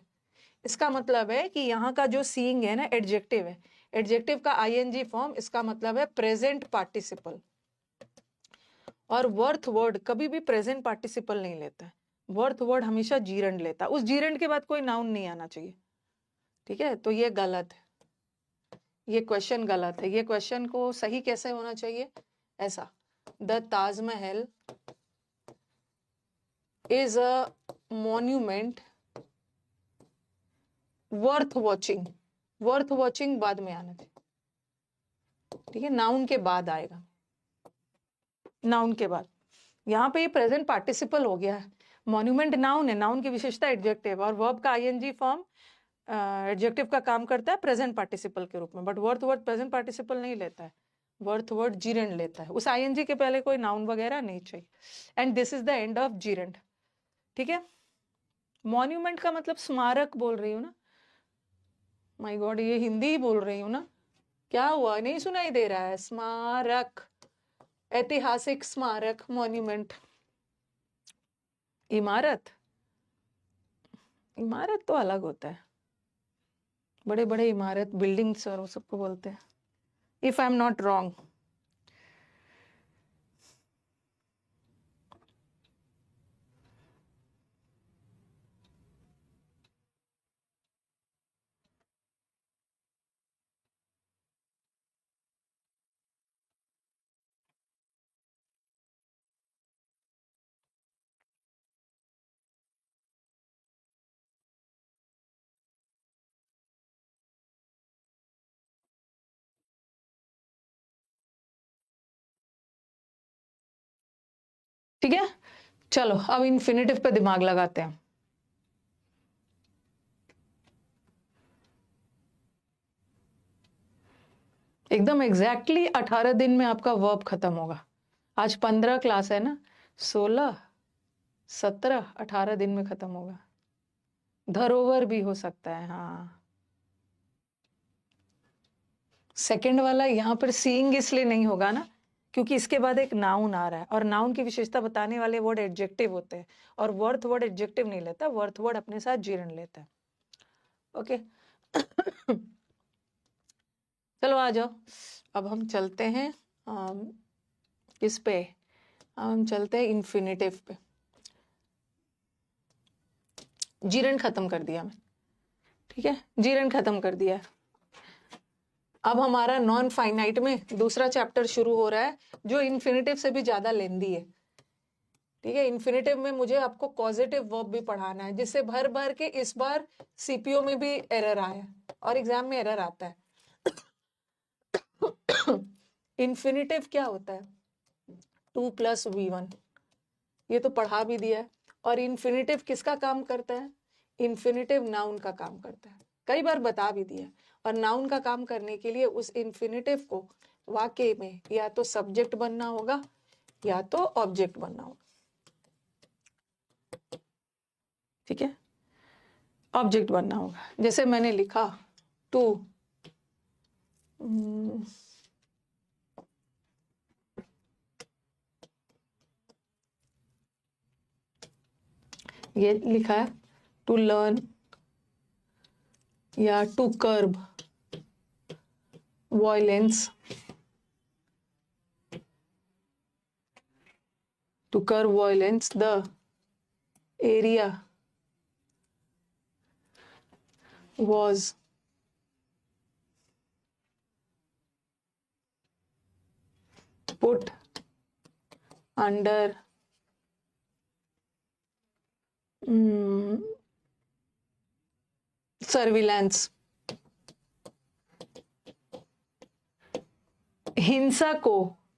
Speaker 1: इसका मतलब है कि यहाँ का जो सीइंग है ना, एडजेक्टिव है, एडजेक्टिव का आईएनजी फॉर्म, इसका मतलब है प्रेजेंट पार्टिसिपल। और वर्थ वर्ड कभी भी प्रेजेंट पार्टिसिपल नहीं लेता है, वर्थ वर्ड हमेशा जीरंड लेता है, उस जीरंड के बाद कोई नाउन नहीं आना चाहिए। ठीक है, तो ये गलत है, ये क्वेश्चन गलत है। ये क्वेश्चन को सही कैसे होना चाहिए, ऐसा, the Taj Mahal is a monument worth watching, worth watching बाद में आना चाहिए। ठीक है, नाउन के बाद आएगा, नाउन के बाद। यहाँ पे ये प्रेजेंट पार्टिसिपल हो गया है, मॉन्यूमेंट नाउन है, नाउन की विशेषता एडजेक्टिव, और वर्ब का आईएनजी फॉर्म एडजेक्टिव का काम करता है प्रेजेंट पार्टिसिपल के रूप में, but worth word present participle नहीं लेता है, वर्थ वर्ड जीरेंड लेता है, उस आईएनजी के पहले कोई नाउन वगैरह नहीं चाहिए। And this is the end of जीरेंड। ठीक है, मॉन्यूमेंट का मतलब स्मारक बोल रही हूँ ना, माय गॉड ये हिंदी ही बोल रही हूँ ना, क्या हुआ नहीं सुनाई दे रहा है, स्मारक, ऐतिहासिक स्मारक, मॉन्यूमेंट, इमारत, इमारत तो अलग होता है, बड़े बड़े इमारत, बिल्डिंग्स और वो सबको बोलते हैं, if I am not wrong. ठीक है, चलो अब इन्फिनेटिव पे दिमाग लगाते हैं। एकदम एग्जैक्टली 18 दिन में आपका वर्ब खत्म होगा। आज 15 क्लास है ना, 16, 17, 18 दिन में खत्म होगा। धरोवर भी हो सकता है, हाँ। सेकंड वाला यहाँ पर सीइंग इसलिए नहीं होगा ना, क्योंकि इसके बाद एक नाउन आ रहा है, और नाउन की विशेषता बताने वाले वर्ड एडजेक्टिव होते हैं, और वर्थ वर्ड एडजेक्टिव नहीं लेता, वर्थ वर्ड अपने साथ जीरण लेता है। ओके। चलो आ जाओ, अब हम चलते हैं किस पे, हम चलते हैं इन्फिनेटिव पे। जीरण खत्म कर दिया मैं, ठीक है, जीरण खत्म कर दिया। अब हमारा नॉन फाइनाइट में दूसरा चैप्टर शुरू हो रहा है, जो इन्फिनेटिव से भी ज्यादा लेंदी है। ठीक है, इन्फिनेटिव में मुझे आपको कॉजेटिव वर्ब भी पढ़ाना है, जिससे भर भर के इस बार सीपीओ में भी एरर आया और एग्जाम में एरर आता है। इन्फिनेटिव क्या होता है, 2+V1, ये तो पढ़ा भी दिया है। और इन्फिनेटिव किसका काम करता है, इन्फिनेटिव नाउन का काम करता है, कई बार बता भी दिया। और नाउन का काम करने के लिए उस इन्फिनेटिव को वाक्य में या तो सब्जेक्ट बनना होगा या तो ऑब्जेक्ट बनना होगा। ठीक है, ऑब्जेक्ट बनना होगा। जैसे मैंने लिखा टू, ये लिखा है टू लर्न या to curb violence, to curb violence, the area was put under surveillance. हिंसा को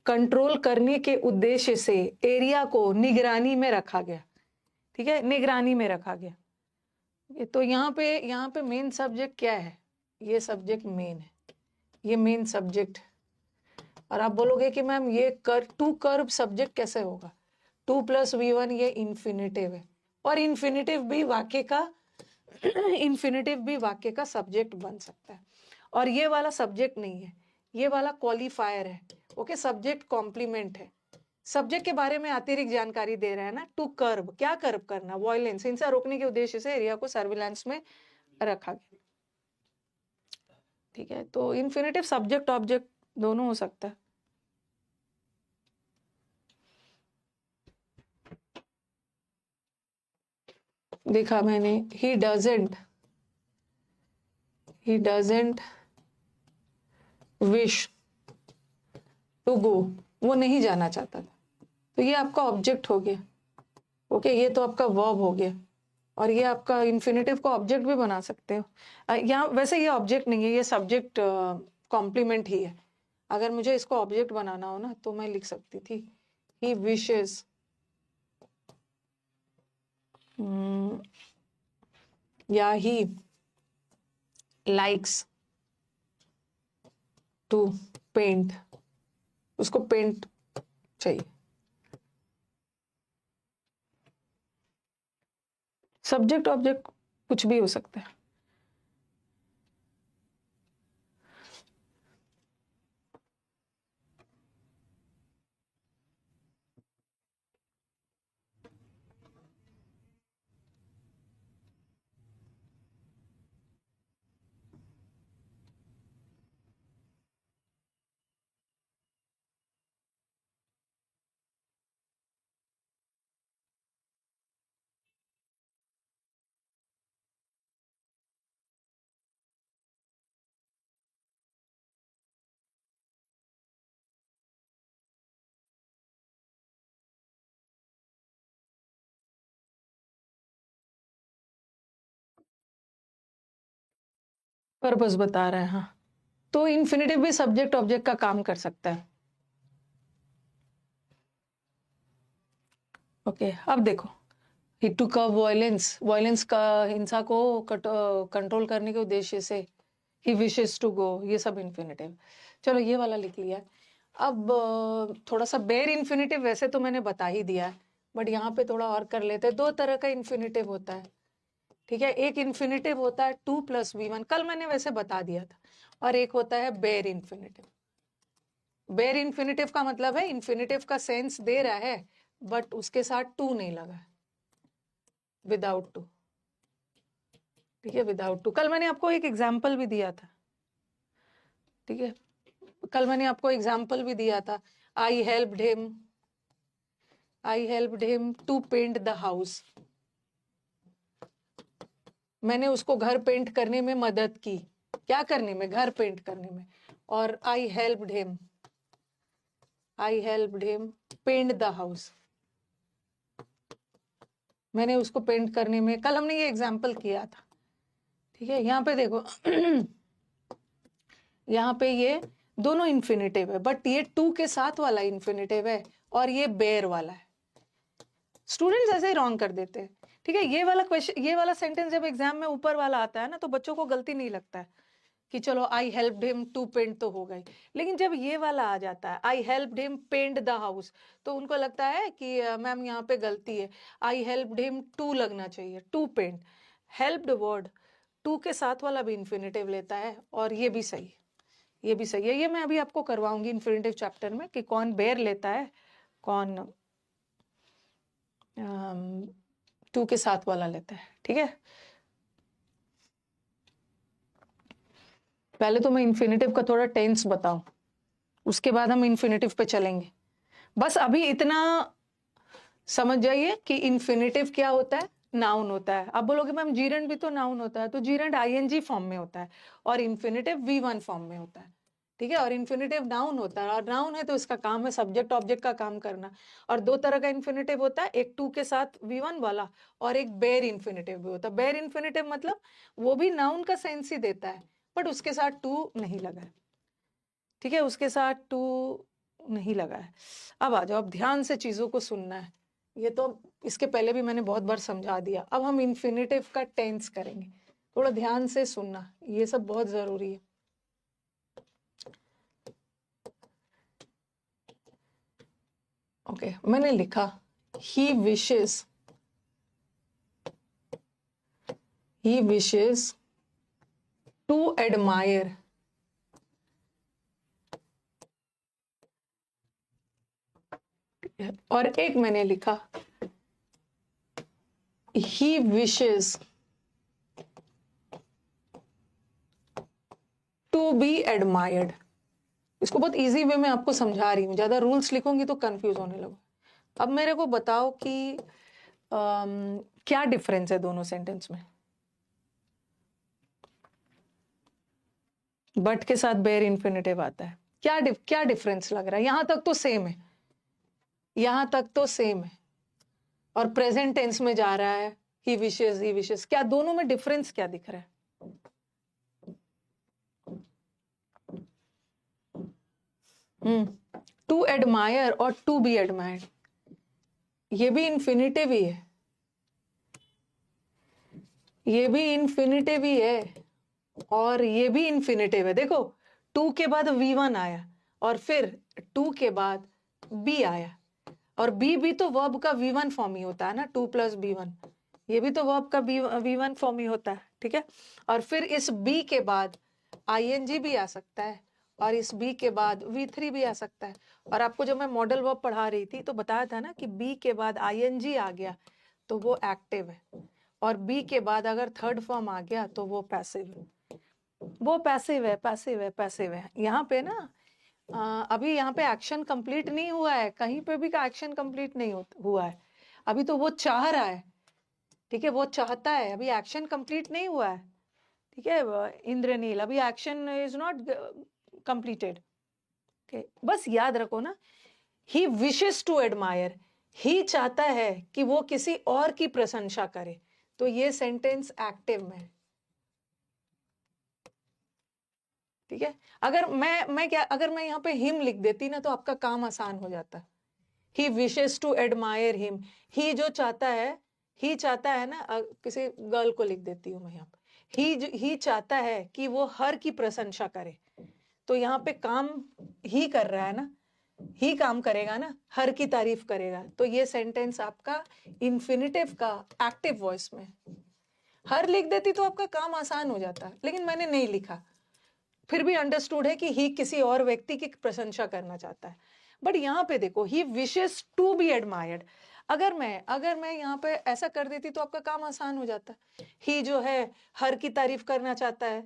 Speaker 1: कंट्रोल करने के उद्देश्य से एरिया को निगरानी में रखा गया। ठीक है, निगरानी में रखा गया। तो यहाँ पे मेन सब्जेक्ट क्या है? ये सब्जेक्ट मेन है, ये मेन सब्जेक्ट। और आप बोलोगे कि मैम ये टू कर्ब सब्जेक्ट कैसे होगा? 2 + V1 ये इन्फिनेटिव है, और इन्फिनेटिव भी वाक्य का सब्जेक्ट बन सकता है। और ये वाला सब्जेक्ट नहीं है, ये वाला क्वालिफायर है। ओके, सब्जेक्ट कॉम्प्लीमेंट है। सब्जेक्ट के बारे में अतिरिक्त जानकारी दे रहा है ना। टू कर्ब, क्या कर्ब करना? वायलेंस, हिंसा रोकने के उद्देश्य से एरिया को सर्विलांस में रखा गया। ठीक है, तो इन्फिनेटिव सब्जेक्ट ऑब्जेक्ट दोनों हो सकता है। देखा मैंने, he doesn't wish to go, वो नहीं जाना चाहता था। तो ये आपका ऑब्जेक्ट हो गया। ओके, ये तो आपका वर्ब हो गया। और ये आपका इन्फिनेटिव को ऑब्जेक्ट भी बना सकते हो। यहाँ वैसे ये ऑब्जेक्ट नहीं है, ये सब्जेक्ट कॉम्प्लीमेंट ही है। अगर मुझे इसको ऑब्जेक्ट बनाना हो ना तो मैं लिख सकती थी he wishes या he likes to paint, उसको पेंट चाहिए। सब्जेक्ट ऑब्जेक्ट कुछ भी हो सकता है। पर्पस बता रहा है। हाँ, तो इन्फिनेटिव भी सब्जेक्ट ऑब्जेक्ट का काम कर सकता है। ओके, अब देखो, ही टू कर्ब वायलेंस, वायलेंस का, हिंसा को कंट्रोल करने के उद्देश्य से ही विशेस टू गो, ये सब इन्फिनेटिव। चलो ये वाला लिख लिया। अब थोड़ा सा बेयर इन्फिनेटिव वैसे तो मैंने बता ही दिया है, बट यहाँ पे थोड़ा और कर लेते हैं। 2 तरह का इन्फिनेटिव होता है। ठीक है, एक इन्फिनेटिव होता है 2 + V1, कल मैंने वैसे बता दिया था। और एक होता है बेयर इन्फिनेटिव। बेयर इन्फिनेटिव का मतलब है इन्फिनेटिव का सेंस दे रहा है बट उसके साथ टू नहीं लगा, विदाउट टू। ठीक है, विदाउट टू। कल मैंने आपको एक एग्जाम्पल भी दिया था। ठीक है, कल मैंने आपको एग्जाम्पल भी दिया था। I helped him to paint the house. मैंने उसको घर पेंट करने में मदद की। क्या करने में? घर पेंट करने में। और I helped him paint the house. मैंने उसको पेंट करने में, कल हमने ये एग्जाम्पल किया था। ठीक है, यहाँ पे देखो यहाँ पे ये दोनों इन्फिनेटिव है, बट ये टू के साथ वाला इन्फिनेटिव है और ये बेयर वाला है। स्टूडेंट्स ऐसे ही रॉन्ग कर देते हैं। ठीक है, ये वाला क्वेश्चन, ये वाला सेंटेंस जब एग्जाम में ऊपर वाला आता है ना तो बच्चों को गलती नहीं लगता है कि चलो I helped him to paint तो हो गई, लेकिन जब ये वाला आ जाता है I helped him paint the house, तो उनको लगता है कि मैम यहाँ पे गलती है, आई हेल्प्ड हिम टू लगना चाहिए, to paint. Helped word to के साथ वाला भी इन्फिनेटिव लेता है, और ये भी सही है, ये भी सही है। ये मैं अभी आपको करवाऊंगी इन्फिनेटिव चैप्टर में कि कौन बेयर लेता है, कौन टू के साथ वाला लेता है। ठीक है, पहले तो मैं इन्फिनेटिव का थोड़ा टेंस बताऊं, उसके बाद हम इन्फिनेटिव पे चलेंगे। बस अभी इतना समझ जाइए कि इन्फिनेटिव क्या होता है, नाउन होता है। अब बोलोगे मैम जीरेंड भी तो नाउन होता है, तो जीरेंड आईएनजी फॉर्म में होता है और इन्फिनेटिव V1 फॉर्म में होता है। ठीक है, और इन्फिनेटिव नाउन होता है, और नाउन है तो इसका काम है सब्जेक्ट ऑब्जेक्ट का काम करना। और दो तरह का इन्फिनेटिव होता है, एक टू के साथ V1 वाला, और एक बेयर इन्फिनेटिव भी होता है। बेयर इन्फिनेटिव मतलब वो भी नाउन का सेंस ही देता है, बट उसके साथ टू नहीं लगा है। ठीक है, उसके साथ टू नहीं लगा है। अब आ जाओ, अब ध्यान से चीजों को सुनना है। ये तो इसके पहले भी मैंने बहुत बार समझा दिया, अब हम इन्फिनेटिव का टेंस करेंगे। थोड़ा ध्यान से सुनना, ये सब बहुत जरूरी है। ओके, मैंने लिखा he wishes to admire और एक मैंने लिखा he wishes to be admired। इसको बहुत इजी वे में आपको समझा रही हूँ, ज्यादा रूल्स लिखूंगी तो कंफ्यूज होने लगो। अब मेरे को बताओ कि क्या डिफरेंस है दोनों सेंटेंस में। बट के साथ बेयर इन्फिनेटिव आता है, क्या डिफरेंस लग रहा है? यहां तक तो सेम है, यहां तक तो सेम है, और प्रेजेंट टेंस में जा रहा है ही विशेस। क्या दोनों में डिफरेंस क्या दिख रहा है? टू एडमायर और टू बी एडमायर्ड, ये भी इन्फिनेटिव ही है, ये भी इन्फिनेटिव ही है, और ये भी इन्फिनेटिव है। देखो, टू के बाद V1 आया, और फिर टू के बाद B आया, और B भी तो वर्ब का V1 फॉर्म ही होता है ना, 2 + B1, ये भी तो वर्ब का V1 फॉर्म ही होता है। ठीक है, और फिर इस B के बाद ING भी आ सकता है, और इस B के बाद V3 भी आ सकता है। और आपको जब मैं मॉडल वर्ब पढ़ा रही थी तो बताया था ना कि B के बाद ING आ गया तो वो एक्टिव है, और B के बाद अगर थर्ड फॉर्म आ गया तो वो पैसिव है। वो पैसिव है। यहाँ पे ना अभी यहाँ पे एक्शन कंप्लीट नहीं हुआ है, कहीं पे भी का एक्शन कंप्लीट नहीं हुआ है, अभी तो वो चाह रहा है। ठीक है, वो चाहता है, अभी एक्शन कंप्लीट नहीं हुआ है। ठीक है इंद्रनील, अभी एक्शन इज नॉट कंप्लीटेड। बस याद रखो ना, ही विशेस टू एडमायर, ही चाहता है कि वो किसी और की प्रशंसा करे, तो ये सेंटेंस एक्टिव में है। ठीक है, अगर मैं यहाँ पे हिम लिख देती ना तो आपका काम आसान हो जाता। ही विशेस टू एडमायर हिम, ही जो चाहता है, ही चाहता है ना, किसी गर्ल को लिख देती हूँ मैं यहाँ पे, ही चाहता है कि वो हर की प्रशंसा करे, तो यहाँ पे काम ही कर रहा है ना, ही काम करेगा ना, हर की तारीफ करेगा, तो ये सेंटेंस आपका इन्फिनेटिव का एक्टिव वॉइस में। हर लिख देती तो आपका काम आसान हो जाता, लेकिन मैंने नहीं लिखा, फिर भी अंडरस्टूड है कि ही किसी और व्यक्ति की प्रशंसा करना चाहता है। बट यहाँ पे देखो, ही विशेस टू बी एडमायर्ड, अगर मैं यहाँ पे ऐसा कर देती तो आपका काम आसान हो जाता। ही जो है हर की तारीफ करना चाहता है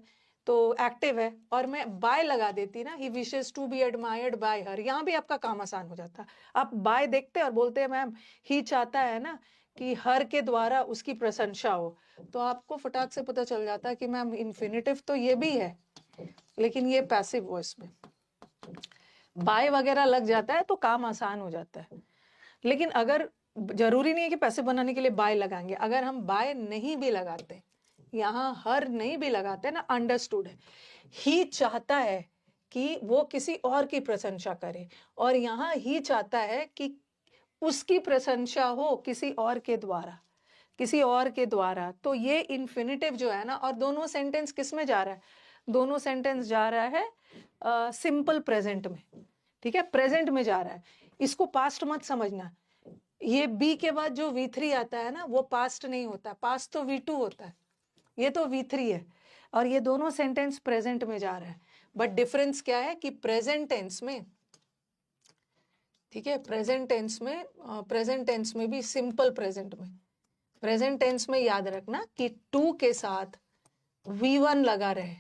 Speaker 1: तो एक्टिव है, और मैं बाय लगा देती ना, he wishes to be admired by her, यहाँ भी आपका काम आसान हो जाता। आप बाय देखते और बोलते हैं मैम ही चाहता है ना कि हर के द्वारा उसकी प्रशंसा हो, तो आपको फटाक से पता चल जाता है कि मैम इन्फिनेटिव तो ये भी है, लेकिन ये पैसिव वॉइस में बाय वगैरह लग जाता है तो काम आसान हो जाता है। लेकिन अगर जरूरी नहीं है कि पैसे बनाने के लिए बाय लगाएंगे, अगर हम बाय नहीं भी लगाते, यहाँ हर नहीं भी लगाते ना, अंडरस्टूड है, ही चाहता है कि वो किसी और की प्रशंसा करे, और यहाँ ही चाहता है कि उसकी प्रशंसा हो किसी और के द्वारा, किसी और के द्वारा, तो ये इन्फिनिटिव जो है ना, और दोनों सेंटेंस किस में जा रहा है, दोनों सेंटेंस जा रहा है सिंपल प्रेजेंट में, ठीक है, प्रेजेंट में जा रहा है। इसको पास्ट मत समझना, ये बी के बाद जो V3 आता है ना वो पास्ट नहीं होता, पास्ट तो V2 होता है, ये तो V3 है, और ये दोनों सेंटेंस प्रेजेंट में जा रहा है। बट डिफरेंस क्या है कि प्रेजेंट टेंस में, ठीक है, प्रेजेंट टेंस में भी सिंपल प्रेजेंट में, प्रेजेंट टेंस में याद रखना कि टू के साथ V1 लगा रहे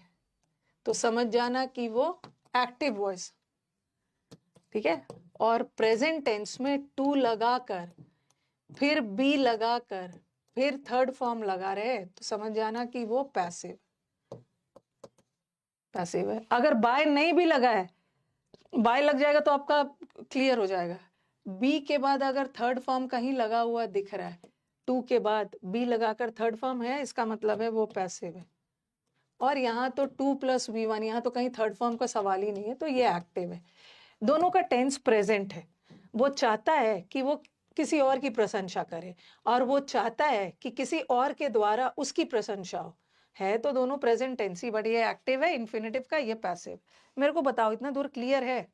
Speaker 1: तो समझ जाना कि वो एक्टिव वॉइस, ठीक है, और प्रेजेंट टेंस में टू लगाकर फिर बी लगाकर फिर थर्ड फॉर्म लगा रहे तो समझ जाना कि वो पैसिव है। अगर बाय नहीं भी लगा है, बाय लग जाएगा तो आपका क्लियर हो जाएगा। बी के बाद अगर थर्ड फॉर्म कहीं लगा हुआ दिख रहा है, टू के बाद बी लगाकर थर्ड फॉर्म है, इसका मतलब है वो पैसिव है। और यहाँ तो 2+V1, यहाँ तो कहीं थर्ड फॉर्म का सवाल ही नहीं है, तो ये एक्टिव है। दोनों का टेंस प्रेजेंट है। वो चाहता है कि वो किसी और की प्रशंसा करे, और वो चाहता है कि किसी और के द्वारा उसकी प्रशंसा हो, है तो दोनों प्रेजेंट टेंस ही, बट ये एक्टिव है इन्फिनिटिव का, ये पैसिव। मेरे को बताओ इतना दूर क्लियर है?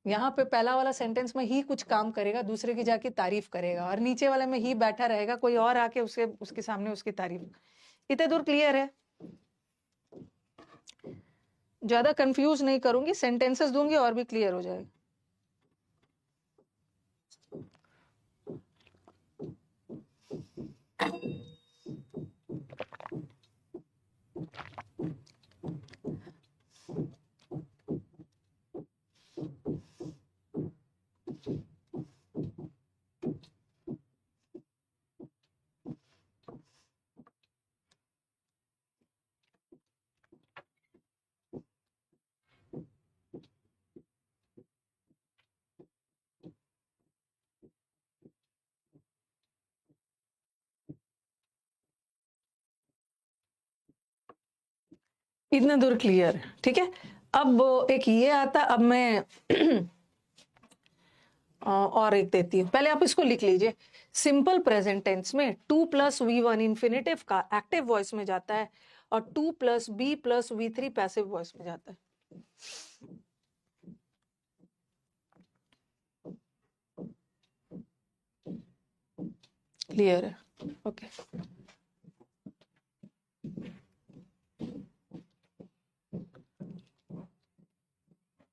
Speaker 1: यहाँ पे पहला वाला सेंटेंस में ही कुछ काम करेगा, दूसरे की जाके तारीफ करेगा, और नीचे वाले में ही बैठा रहेगा, कोई और आके उसके सामने उसकी तारीफ। इतने दूर क्लियर है? ज्यादा कंफ्यूज नहीं करूंगी, सेंटेंसेस दूंगी और भी क्लियर हो जाएगा। इतना दूर क्लियर है, ठीक है। अब एक ये आता, अब मैं और एक देती हूँ, पहले आप इसको लिख लीजिए। सिंपल प्रेजेंट टेंस में 2+V1 इन्फिनिटिव का एक्टिव वॉइस में जाता है, और 2+B+V3 पैसिव वॉइस में जाता है। क्लियर है? ओके।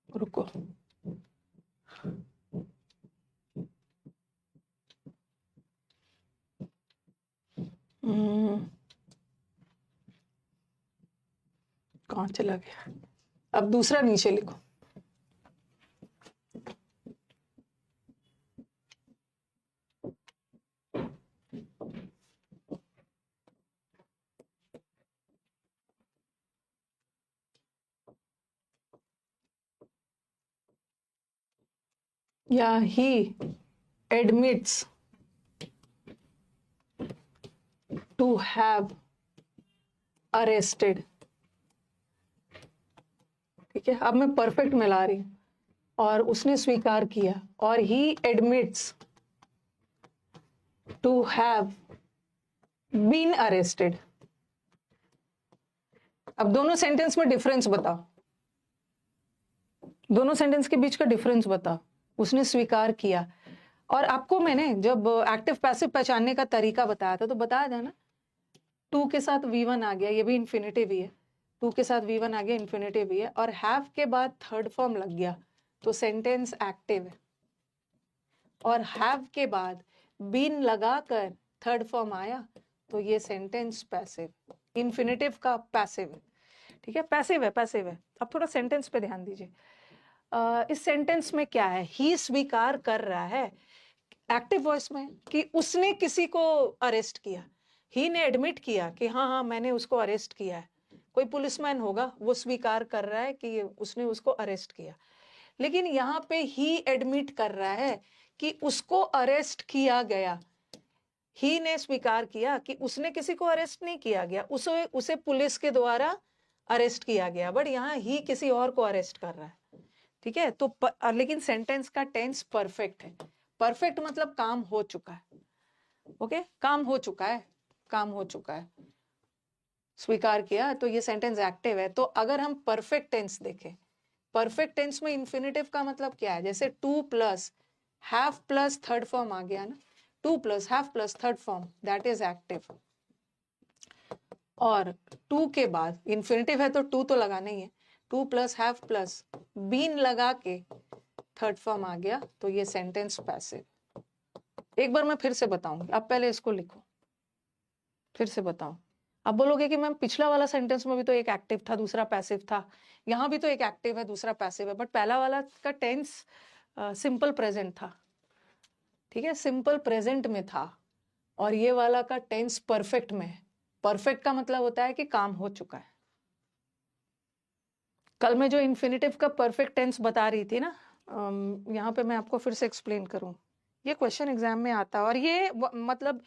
Speaker 1: रुको, कहाँ चला गया? अब दूसरा नीचे लिखो। या he admits to have arrested, ठीक है, अब मैं परफेक्ट मिला रही हूं, और उसने स्वीकार किया, और he admits to have been arrested। अब दोनों सेंटेंस में डिफरेंस बताओ, दोनों सेंटेंस के बीच का डिफरेंस बताओ। उसने स्वीकार किया, और आपको मैंने जब एक्टिव पैसिव पहचानने का तरीका बताया था तो बताया था ना, 2 के साथ V1 आ गया, ये भी इन्फिनिटिव ही है, 2 के साथ V1 आ गया, इन्फिनिटिव ही है, और हैव के बाद थर्ड फॉर्म लग गया तो सेंटेंस एक्टिव है, और हैव के बाद बीन लगाकर थर्ड फॉर्म आया तो ये सेंटेंस पैसिव, इन्फिनिटिव का पैसिव है, ठीक है, पैसिव है, पैसिव है। अब थोड़ा सेंटेंस पे ध्यान दीजिए। इस सेंटेंस में क्या है, ही स्वीकार कर रहा है एक्टिव वॉइस में कि उसने किसी को अरेस्ट किया, ही ने एडमिट किया कि हाँ हाँ मैंने उसको अरेस्ट किया है, कोई पुलिसमैन होगा वो स्वीकार कर रहा है कि उसने उसको अरेस्ट किया। लेकिन यहाँ पे ही एडमिट कर रहा है कि उसको अरेस्ट किया गया, ही ने स्वीकार किया कि उसने किसी को अरेस्ट नहीं किया गया, उसे पुलिस के द्वारा अरेस्ट किया गया, बट यहाँ ही किसी और को अरेस्ट कर रहा है, ठीक है। तो लेकिन सेंटेंस का टेंस परफेक्ट है, परफेक्ट मतलब काम हो चुका है। ओके, काम हो चुका है, काम हो चुका है, स्वीकार किया, तो ये सेंटेंस एक्टिव है। तो अगर हम परफेक्ट टेंस देखें, परफेक्ट टेंस में इन्फिनेटिव का मतलब क्या है? जैसे to plus have plus third form आ गया ना, to plus have plus third form, that is active. और टू के बाद इन्फिनेटिव है तो टू तो लगाना ही है, to plus have plus been लगा के थर्ड फॉर्म आ गया, तो ये सेंटेंस पैसिव। एक बार मैं फिर से बताऊंगी, अब पहले इसको लिखो, फिर से बताऊं। अब बोलोगे कि मैम पिछला वाला सेंटेंस में भी तो एक एक्टिव था दूसरा पैसिव था, यहाँ भी तो एक एक्टिव है दूसरा पैसिव है, बट पहला वाला का टेंस सिंपल प्रेजेंट था, ठीक है, सिंपल प्रेजेंट में था, और ये वाला का टेंस परफेक्ट में है। परफेक्ट का मतलब होता है कि काम हो चुका है। कल मैं जो इन्फिनेटिव का परफेक्ट टेंस बता रही थी ना, यहाँ पे मैं आपको फिर से एक्सप्लेन करूं, ये क्वेश्चन एग्जाम में आता है, और ये मतलब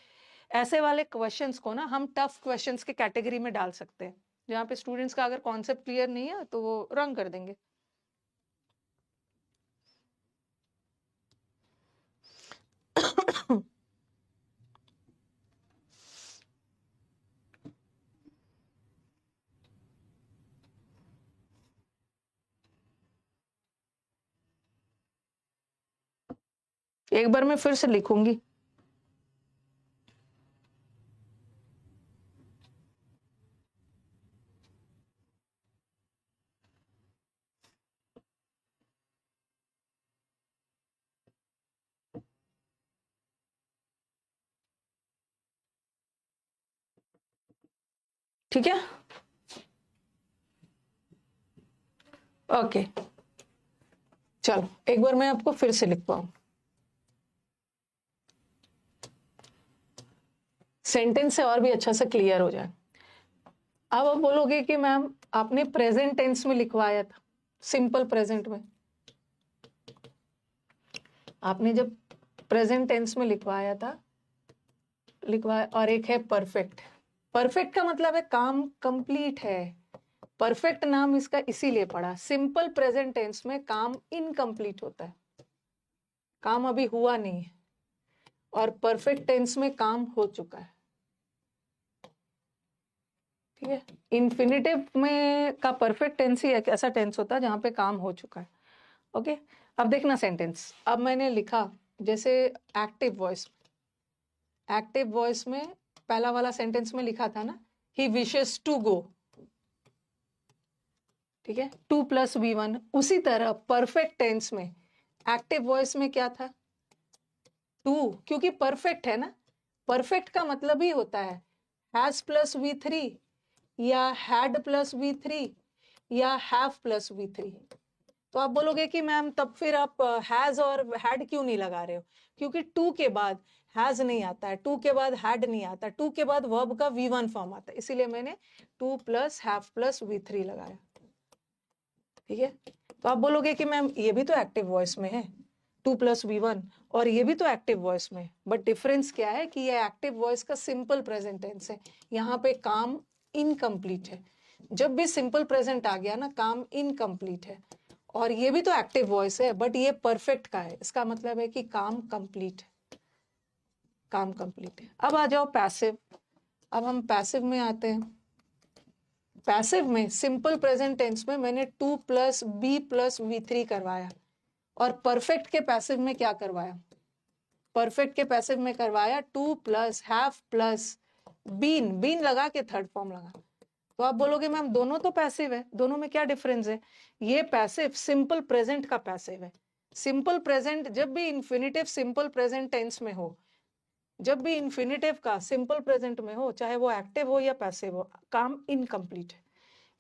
Speaker 1: ऐसे वाले क्वेश्चंस को ना हम टफ क्वेश्चंस के कैटेगरी में डाल सकते हैं, जहाँ पे स्टूडेंट्स का अगर कॉन्सेप्ट क्लियर नहीं है तो वो रंग कर देंगे। एक बार मैं फिर से लिखूंगी। ठीक है, ओके, चलो एक बार मैं आपको फिर से लिख पाऊं, सेंटेंस से और भी अच्छा से क्लियर हो जाए। अब आप बोलोगे कि मैम आपने प्रेजेंट टेंस में लिखवाया था, सिंपल प्रेजेंट में, आपने जब प्रेजेंट टेंस में लिखवाया था, लिखवाया, और एक है परफेक्ट। परफेक्ट का मतलब है काम कंप्लीट है, परफेक्ट नाम इसका इसीलिए पड़ा, सिंपल प्रेजेंट टेंस में काम इनकम्प्लीट होता है, काम अभी हुआ नहीं है, और परफेक्ट टेंस में काम हो चुका है। ठीक है, इन्फिनेटिव में का परफेक्ट टेंस ही एक ऐसा टेंस होता है जहां पे काम हो चुका है। ओके, अब देखना सेंटेंस, अब मैंने लिखा जैसे एक्टिव वॉइस, एक्टिव वॉइस में पहला वाला सेंटेंस में लिखा था ना, ही विशेस टू गो, ठीक है, टू प्लस वी वन। उसी तरह परफेक्ट टेंस में एक्टिव वॉइस में क्या था, टू, क्योंकि परफेक्ट है ना, परफेक्ट का मतलब ही होता है हैज प्लस वी थ्री, या हैड प्लस वी थ्री, या हैव प्लस वी थ्री। तो आप बोलोगे कि मैम तब फिर आप हैज और हैड क्यों नहीं लगा रहे हो? क्योंकि टू के बाद हैज नहीं आता है, टू के बाद हैड नहीं आता, टू के बाद वर्ब का वी वन फॉर्म आता है, इसीलिए मैंने to plus have plus V three लगाया। ठीक है, तो आप बोलोगे कि मैम ये भी तो एक्टिव वॉइस में है, टू प्लस वी वन, और ये भी तो एक्टिव वॉइस में, बट डिफरेंस क्या है कि ये एक्टिव वॉइस का सिंपल प्रेजेंट टेंस है, यहाँ पे काम इनकम्प्लीट है। जब भी सिंपल प्रेजेंट आ गया ना, काम इनकम्प्लीट है, और ये भी तो एक्टिव वॉइस है बट ये परफेक्ट का है, इसका मतलब है कि काम कंप्लीट है, काम कंप्लीट है। अब आ जाओ पैसिव, अब हम पैसिव में आते हैं। पैसिव में सिंपल प्रेजेंट टेंस में मैंने to plus be plus V three करवाया, और परफेक्ट के पैसिव में क्या करवाया, परफेक्ट के पैसिव में करवाया to plus have plus been, been लगा के थर्ड फॉर्म लगा। तो आप बोलोगे मैम दोनों तो पैसिव है, दोनों में क्या डिफरेंस है? ये पैसिव सिंपल प्रेजेंट का पैसिव है। सिंपल प्रेजेंट जब भी इन्फिनेटिव सिंपल प्रेजेंट टेंस में हो, जब भी इन्फिनेटिव का सिंपल प्रेजेंट में हो, चाहे वो एक्टिव हो या पैसिव हो, काम इनकम्प्लीट है,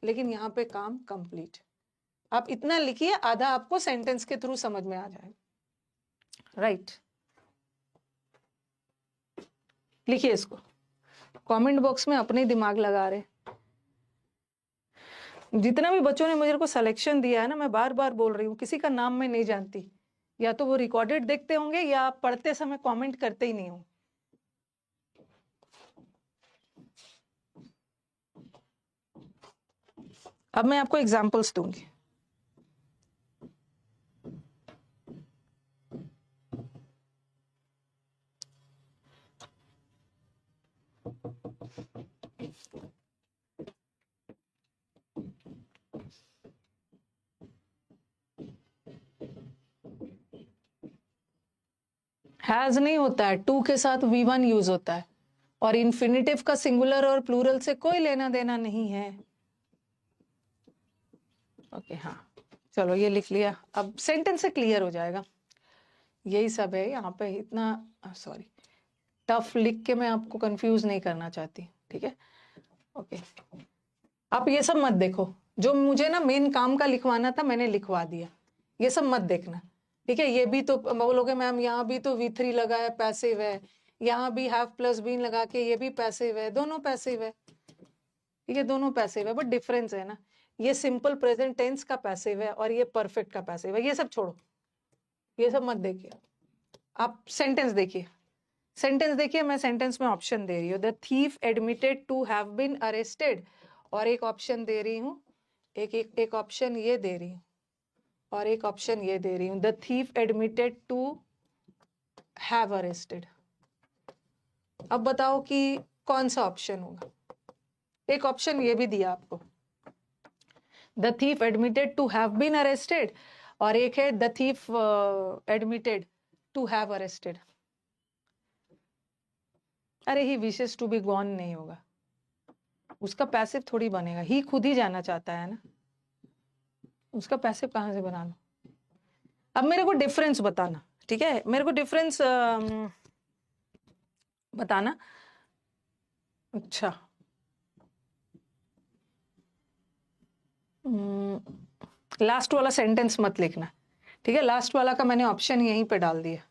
Speaker 1: लेकिन यहाँ पे काम कंप्लीट। आप इतना लिखिए, आधा आपको सेंटेंस के थ्रू समझ में आ जाए। राइट, लिखिए इसको, कमेंट बॉक्स में अपने दिमाग लगा रहे। जितना भी बच्चों ने मुझे को सिलेक्शन दिया है ना, मैं बार बार बोल रही हूँ, किसी का नाम मैं नहीं जानती, या तो वो रिकॉर्डेड देखते होंगे या आप पढ़ते समय कमेंट करते ही नहीं हो। अब मैं आपको एग्जांपल्स दूंगी। हैज नहीं होता है, टू के साथ V1 यूज होता है, और इन्फिनिटिव का सिंगुलर और प्लूरल से कोई लेना देना नहीं है। ओके हाँ, चलो ये लिख लिया, अब सेंटेंस से क्लियर हो जाएगा। यही सब है यहाँ पे, इतना सॉरी टफ लिख के मैं आपको कंफ्यूज नहीं करना चाहती, ठीक है। ओके, आप ये सब मत देखो, जो मुझे ना मेन काम का लिखवाना था मैंने लिखवा दिया, ये सब मत देखना, ठीक है। ये भी तो बोलोगे मैम यहाँ भी तो V3 लगा है, पैसिव है, यहाँ भी हैव प्लस बीन लगा के ये भी पैसिव है, दोनों पैसिव है, ठीक है, दोनों पैसिव है, बट डिफरेंस है ना, ये सिंपल प्रेजेंट टेंस का पैसिव है और ये परफेक्ट का पैसिव है। ये सब छोड़ो, ये सब मत देखिए, आप सेंटेंस देखिए, सेंटेंस देखिए। मैं सेंटेंस में ऑप्शन दे रही हूँ, the thief admitted to have been arrested, और एक ऑप्शन दे रही हूँ, एक ऑप्शन ये दे रही हूँ, और एक ऑप्शन ये दे रही हूँ, the thief admitted to have arrested. अब बताओ कि कौन सा ऑप्शन होगा। एक ऑप्शन ये भी दिया आपको, the thief admitted to have been arrested, और एक है the thief admitted to have arrested. अरे he wishes to be gone नहीं होगा, उसका पैसिव थोड़ी बनेगा, ही खुद ही जाना चाहता है ना, उसका पैसिव कहां से बना लो। अब मेरे को डिफरेंस बताना, ठीक है, मेरे को डिफरेंस बताना। अच्छा, लास्ट वाला सेंटेंस मत लिखना, ठीक है, लास्ट वाला का मैंने ऑप्शन यहीं पे डाल दिया।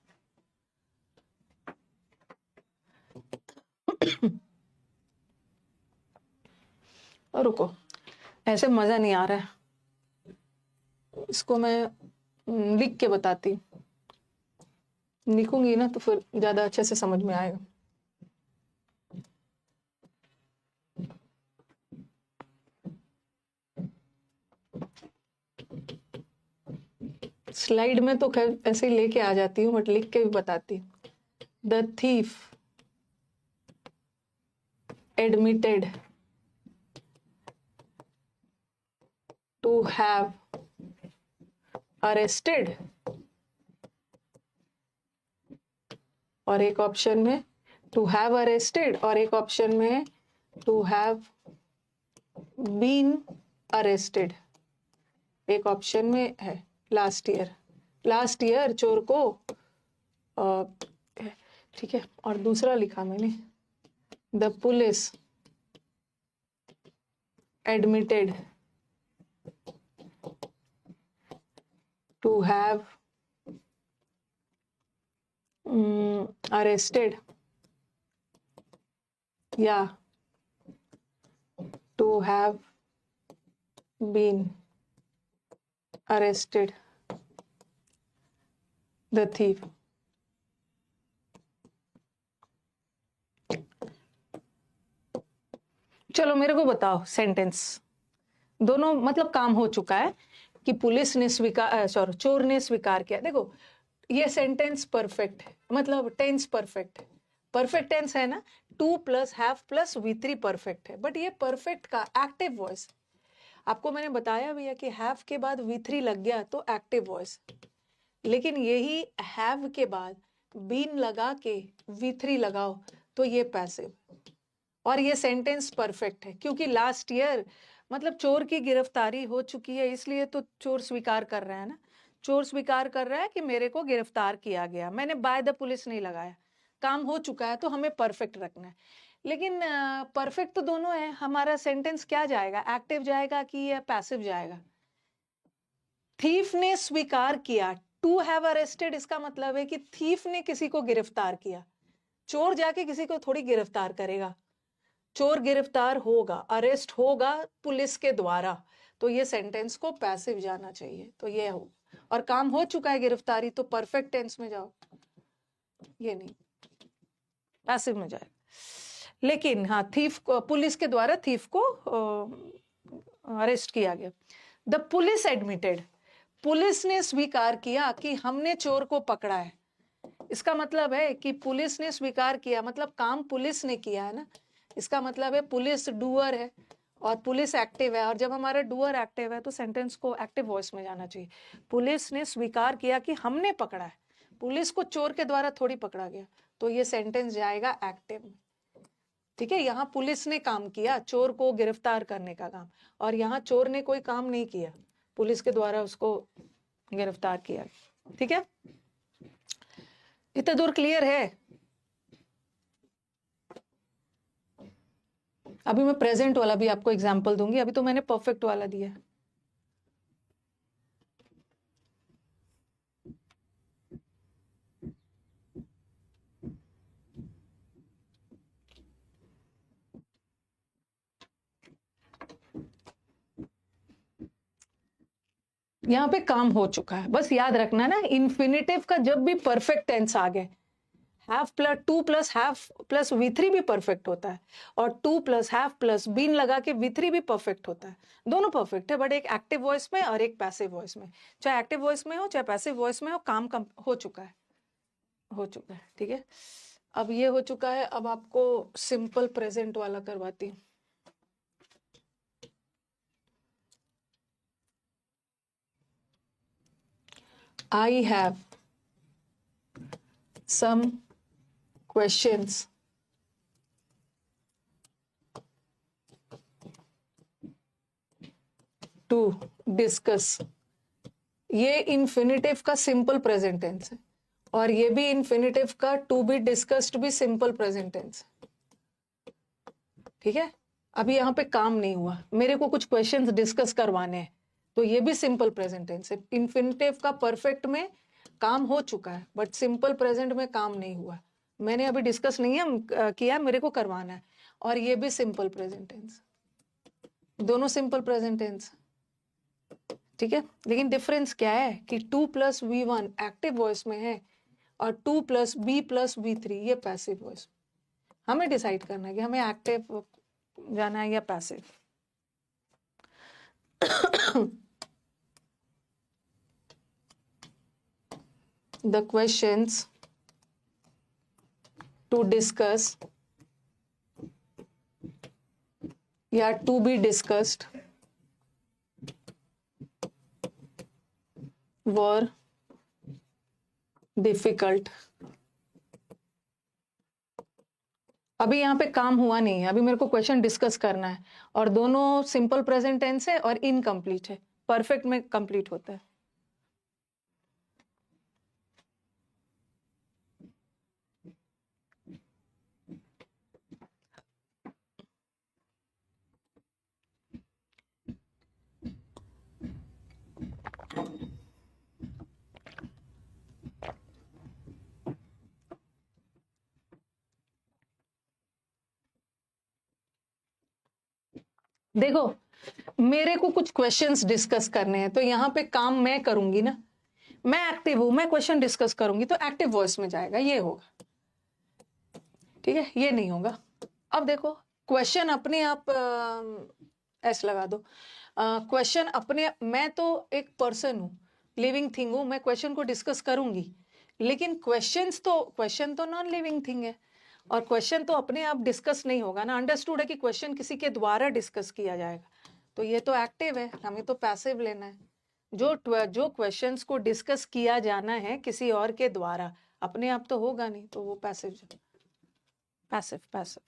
Speaker 1: और रुको, ऐसे मजा नहीं आ रहा है, इसको मैं लिख के बताती हूँ, लिखूंगी ना तो फिर ज्यादा अच्छे से समझ में आएगा। स्लाइड में तो खैर ऐसे ही लेके आ जाती हूँ, बट लिख के भी बताती हूँ। The thief admitted to have arrested, और एक ऑप्शन में टू हैव अरेस्टेड, और एक ऑप्शन में टू हैव बीन अरेस्टेड, एक ऑप्शन में है लास्ट ईयर चोर को, ठीक है, और दूसरा लिखा मैंने, the police admitted to have arrested या to have been arrested the thief। चलो मेरे को बताओ सेंटेंस, दोनों मतलब काम हो चुका है कि पुलिस ने स्वीकार, सॉरी चोर ने स्वीकार किया। देखो ये सेंटेंस परफेक्ट है, मतलब टेंस परफेक्ट है, परफेक्ट टेंस है ना, to plus have plus V3 perfect है, बट ये परफेक्ट का एक्टिव वॉइस, आपको मैंने बताया भी है कि हैव के बाद V3 लग गया तो एक्टिव वॉइस, लेकिन यही हैव के बाद बीन लगा के V3 लगाओ तो ये पैसिव, और ये सेंटेंस परफेक्ट है क्योंकि लास्ट ईयर मतलब चोर की गिरफ्तारी हो चुकी है, इसलिए तो चोर स्वीकार कर रहा है ना, चोर स्वीकार कर रहा है कि मेरे को गिरफ्तार किया गया, मैंने बाय द पुलिस नहीं लगाया, काम हो चुका है, तो हमें परफेक्ट रखना है। लेकिन परफेक्ट तो दोनों है, हमारा सेंटेंस क्या जाएगा, एक्टिव जाएगा कि या पैसिव जाएगा। थीफ ने स्वीकार किया, टू हैव अरेस्टेड, इसका मतलब है कि थीफ ने किसी को गिरफ्तार किया, चोर जाके किसी को थोड़ी गिरफ्तार करेगा, चोर गिरफ्तार होगा, अरेस्ट होगा पुलिस के द्वारा, तो ये सेंटेंस को पैसिव जाना चाहिए, तो ये हो, और काम हो चुका है गिरफ्तारी, तो परफेक्ट टेंस में जाओ, ये नहीं पैसिव में जाए। लेकिन हाँ, थीफ को, पुलिस के द्वारा थीफ को अरेस्ट किया गया। द पुलिस एडमिटेड, पुलिस ने स्वीकार किया कि हमने चोर को पकड़ा है, इसका मतलब है कि पुलिस ने स्वीकार किया, मतलब काम पुलिस ने किया है ना, इसका मतलब है पुलिस डूअर है और पुलिस एक्टिव है, और जब हमारा डूअर एक्टिव है तो सेंटेंस को एक्टिव वॉइस में जाना चाहिए। पुलिस ने स्वीकार किया कि हमने पकड़ा है, पुलिस को चोर के द्वारा थोड़ी पकड़ा गया, तो ये सेंटेंस जाएगा एक्टिव में। ठीक है, यहाँ पुलिस ने काम किया चोर को गिरफ्तार करने का काम, और यहाँ चोर ने कोई काम नहीं किया, पुलिस के द्वारा उसको गिरफ्तार किया। ठीक है, इतना दूर क्लियर है? अभी मैं प्रेजेंट वाला भी आपको एग्जांपल दूंगी, अभी तो मैंने परफेक्ट वाला दिया है। यहाँ पे काम हो चुका है, बस याद रखना ना, इन्फिनिटिव का जब भी परफेक्ट टेंस आ गए, have plus to plus have plus V3 भी परफेक्ट होता है, और to plus have plus been लगा के V3 भी परफेक्ट होता है। दोनों परफेक्ट है, बट एक एक्टिव वॉइस में और एक पैसिव वॉइस में। चाहे एक्टिव वॉइस में हो चाहे पैसिव वॉइस में हो, काम हो चुका है, हो चुका है। ठीक है, अब ये हो चुका है, अब आपको सिंपल प्रेजेंट वाला करवाती हूँ। I have some questions to discuss। ये इन्फिनिटिव का सिंपल प्रेजेंट टेंस है, और ये भी इन्फिनिटिव का टू बी डिस्कस्ड भी सिंपल प्रेजेंट टेंस है। ठीक है, अभी यहाँ पे काम नहीं हुआ, मेरे को कुछ क्वेश्चंस डिस्कस करवाने हैं, तो ये भी सिंपल प्रेजेंट टेंस है। इन्फिनिटिव का परफेक्ट में काम हो चुका है, बट सिंपल प्रेजेंट में काम नहीं हुआ, मैंने अभी डिस्कस नहीं है किया, मेरे को करवाना है, और ये भी सिंपल प्रेजेंट टेंस, दोनों सिंपल प्रेजेंट टेंस। ठीक है, लेकिन डिफरेंस क्या है कि 2 प्लस V1 एक्टिव वॉइस में है, और 2 प्लस B प्लस V3 ये पैसिव वॉइस। हमें डिसाइड करना है कि हमें एक्टिव जाना है या passive. The questions to discuss या to be discussed were difficult। अभी यहाँ पे काम हुआ नहीं है, अभी मेरे को क्वेश्चन डिस्कस करना है, और दोनों सिंपल प्रेजेंट टेंस है और इनकम्प्लीट है, परफेक्ट में कंप्लीट होता है। देखो, मेरे को कुछ क्वेश्चंस डिस्कस करने हैं, तो यहाँ पे काम मैं करूंगी ना, मैं एक्टिव हूं, मैं क्वेश्चन डिस्कस करूंगी, तो एक्टिव वॉइस में जाएगा, ये होगा। ठीक है, ये नहीं होगा। अब देखो, क्वेश्चन अपने आप ऐसे लगा दो, क्वेश्चन अपने, मैं तो एक पर्सन हूँ, लिविंग थिंग हूँ, मैं क्वेश्चन को डिस्कस करूंगी, लेकिन क्वेश्चन तो नॉन लिविंग थिंग है, और क्वेश्चन तो अपने आप डिस्कस नहीं होगा ना। अंडरस्टूड है कि क्वेश्चन किसी के द्वारा डिस्कस किया जाएगा, तो ये तो एक्टिव है, हमें तो पैसिव लेना है। जो क्वेश्चंस को डिस्कस किया जाना है किसी और के द्वारा, अपने आप तो होगा नहीं, तो वो पैसिव पैसिव पैसिव।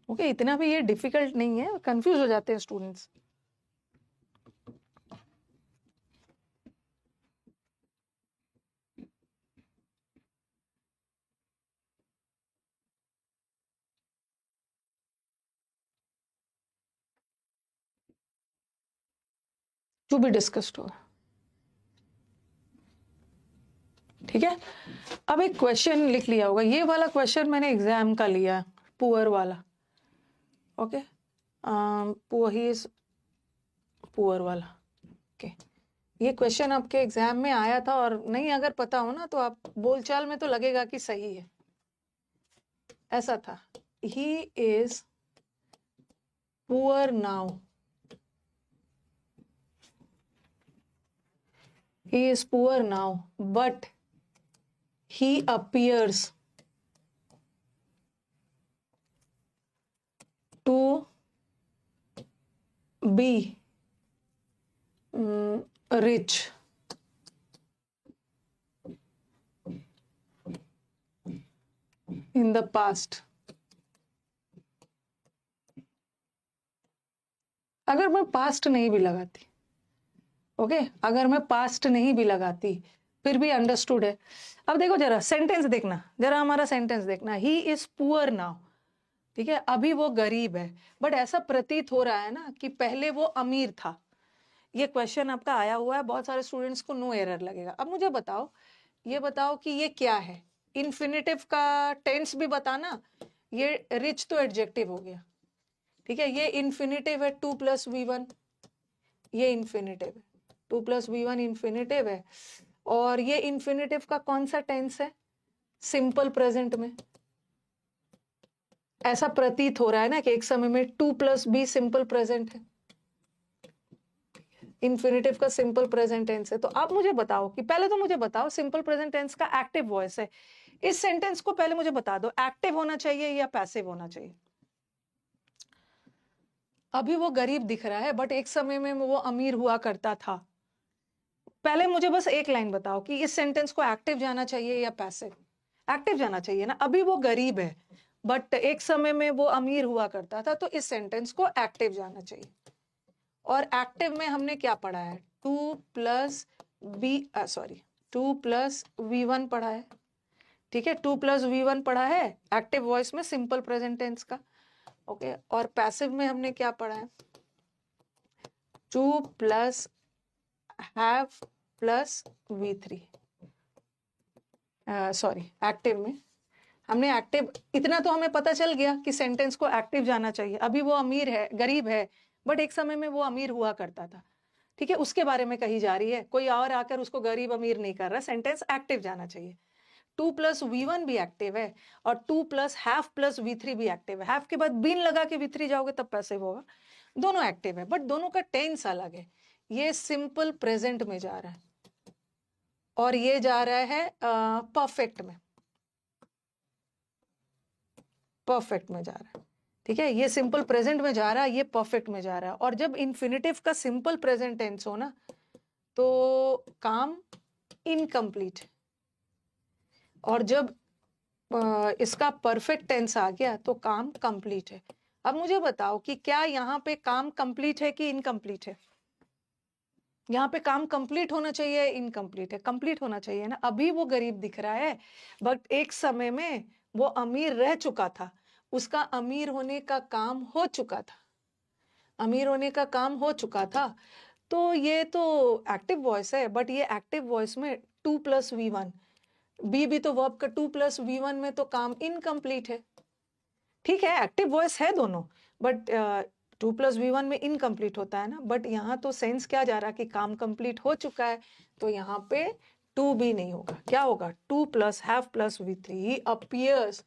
Speaker 1: ओके, इतना भी ये डिफिकल्ट नहीं है, कंफ्यूज हो जाते हैं स्टूडेंट्स। टू बी डिस्कस्ड होगा। ठीक है, अब एक क्वेश्चन लिख लिया होगा, ये वाला क्वेश्चन मैंने एग्जाम का लिया, पुअर वाला। ओके, ही इज पुअर वाला। ओके, ये क्वेश्चन आपके एग्जाम में आया था, और नहीं अगर पता हो ना, तो आप बोलचाल में तो लगेगा कि सही है। ऐसा था, he is poor now, he is poor now, but he appears be rich in the past। अगर मैं पास्ट नहीं भी लगाती, ओके, अगर मैं पास्ट नहीं भी लगाती फिर भी अंडरस्टूड है। अब देखो जरा सेंटेंस देखना, जरा हमारा सेंटेंस देखना, ही इज पुअर नाउ, ठीक है, अभी वो गरीब है, बट ऐसा प्रतीत हो रहा है ना कि पहले वो अमीर था। ये क्वेश्चन आपका आया हुआ है, बहुत सारे स्टूडेंट्स को नो एरर लगेगा। अब मुझे बताओ, ये बताओ कि ये क्या है, इन्फिनेटिव का टेंस भी बताना। ये रिच तो एडजेक्टिव हो गया, ठीक है, ये इन्फिनेटिव है 2+v1, ये इन्फिनेटिव है 2+v1 इन्फिनेटिव है, और ये इन्फिनेटिव का कौन सा टेंस है, सिंपल प्रेजेंट में। ऐसा प्रतीत हो रहा है ना कि एक समय में 2+b सिंपल प्रेजेंट है, इन्फिनेटिव का सिंपल प्रेजेंट टेंस है। तो आप मुझे बताओ कि पहले तो मुझे बताओ सिंपल प्रेजेंट टेंस का एक्टिव वॉइस है, इस सेंटेंस को पहले मुझे बता दो, एक्टिव होना चाहिए या पैसिव होना चाहिए। अभी वो गरीब दिख रहा है बट एक समय में वो अमीर हुआ करता था। पहले मुझे बस एक लाइन बताओ कि इस सेंटेंस को एक्टिव जाना चाहिए या पैसिव। एक्टिव जाना चाहिए ना, अभी वो गरीब है बट एक समय में वो अमीर हुआ करता था, तो इस सेंटेंस को एक्टिव जाना चाहिए। और एक्टिव में हमने क्या पढ़ा है, 2+v1 पढ़ा है, ठीक है, 2+v1 पढ़ा है एक्टिव वॉइस में सिंपल प्रेजेंट टेंस का, ओके। और पैसिव में हमने क्या पढ़ा है, 2+have+v3, सॉरी एक्टिव में हमने एक्टिव, इतना तो हमें पता चल गया कि सेंटेंस को एक्टिव जाना चाहिए। अभी वो अमीर है, गरीब है, बट एक समय में वो अमीर हुआ करता था, ठीक है, उसके बारे में कही जा रही है, कोई और आकर उसको गरीब अमीर नहीं कर रहा, सेंटेंस एक्टिव जाना चाहिए। 2+v1 भी एक्टिव है और 2+have+v3 भी एक्टिव है। हैव के बाद बीन लगा के v3 जाओगे तब पैसिव होगा। दोनों एक्टिव है बट दोनों का टेंस अलग है। ये सिंपल प्रेजेंट में जा रहा है और ये जा रहा है परफेक्ट में, परफेक्ट में जा रहा है, ठीक है, ये सिंपल प्रेजेंट में जा रहा है, ये परफेक्ट में जा रहा है। और जब इन्फिनेटिव का सिंपल प्रेजेंट टेंस हो ना तो काम इनकम्प्लीट, और जब इसका परफेक्ट टेंस आ गया तो काम कंप्लीट है। अब मुझे बताओ कि क्या यहाँ पे काम कंप्लीट है कि इनकम्प्लीट है। यहाँ पे काम कंप्लीट होना चाहिए, इनकम्प्लीट है, कंप्लीट होना चाहिए ना। अभी वो गरीब दिख रहा है बट एक समय में वो अमीर रह चुका था, उसका अमीर होने का काम हो चुका था, अमीर होने का काम हो चुका था। तो ये तो एक्टिव वॉइस है, बट ये एक्टिव वॉइस में 2+v1, बी भी तो वर्ब का 2+v1 में तो काम इनकम्प्लीट है, ठीक है, एक्टिव वॉइस है दोनों, बट 2+v1 में इनकम्प्लीट होता है ना। बट यहाँ तो सेंस क्या जा रहा कि काम कंप्लीट हो चुका है, तो यहाँ पे 2 भी नहीं होगा, क्या होगा 2+have+v3, he appears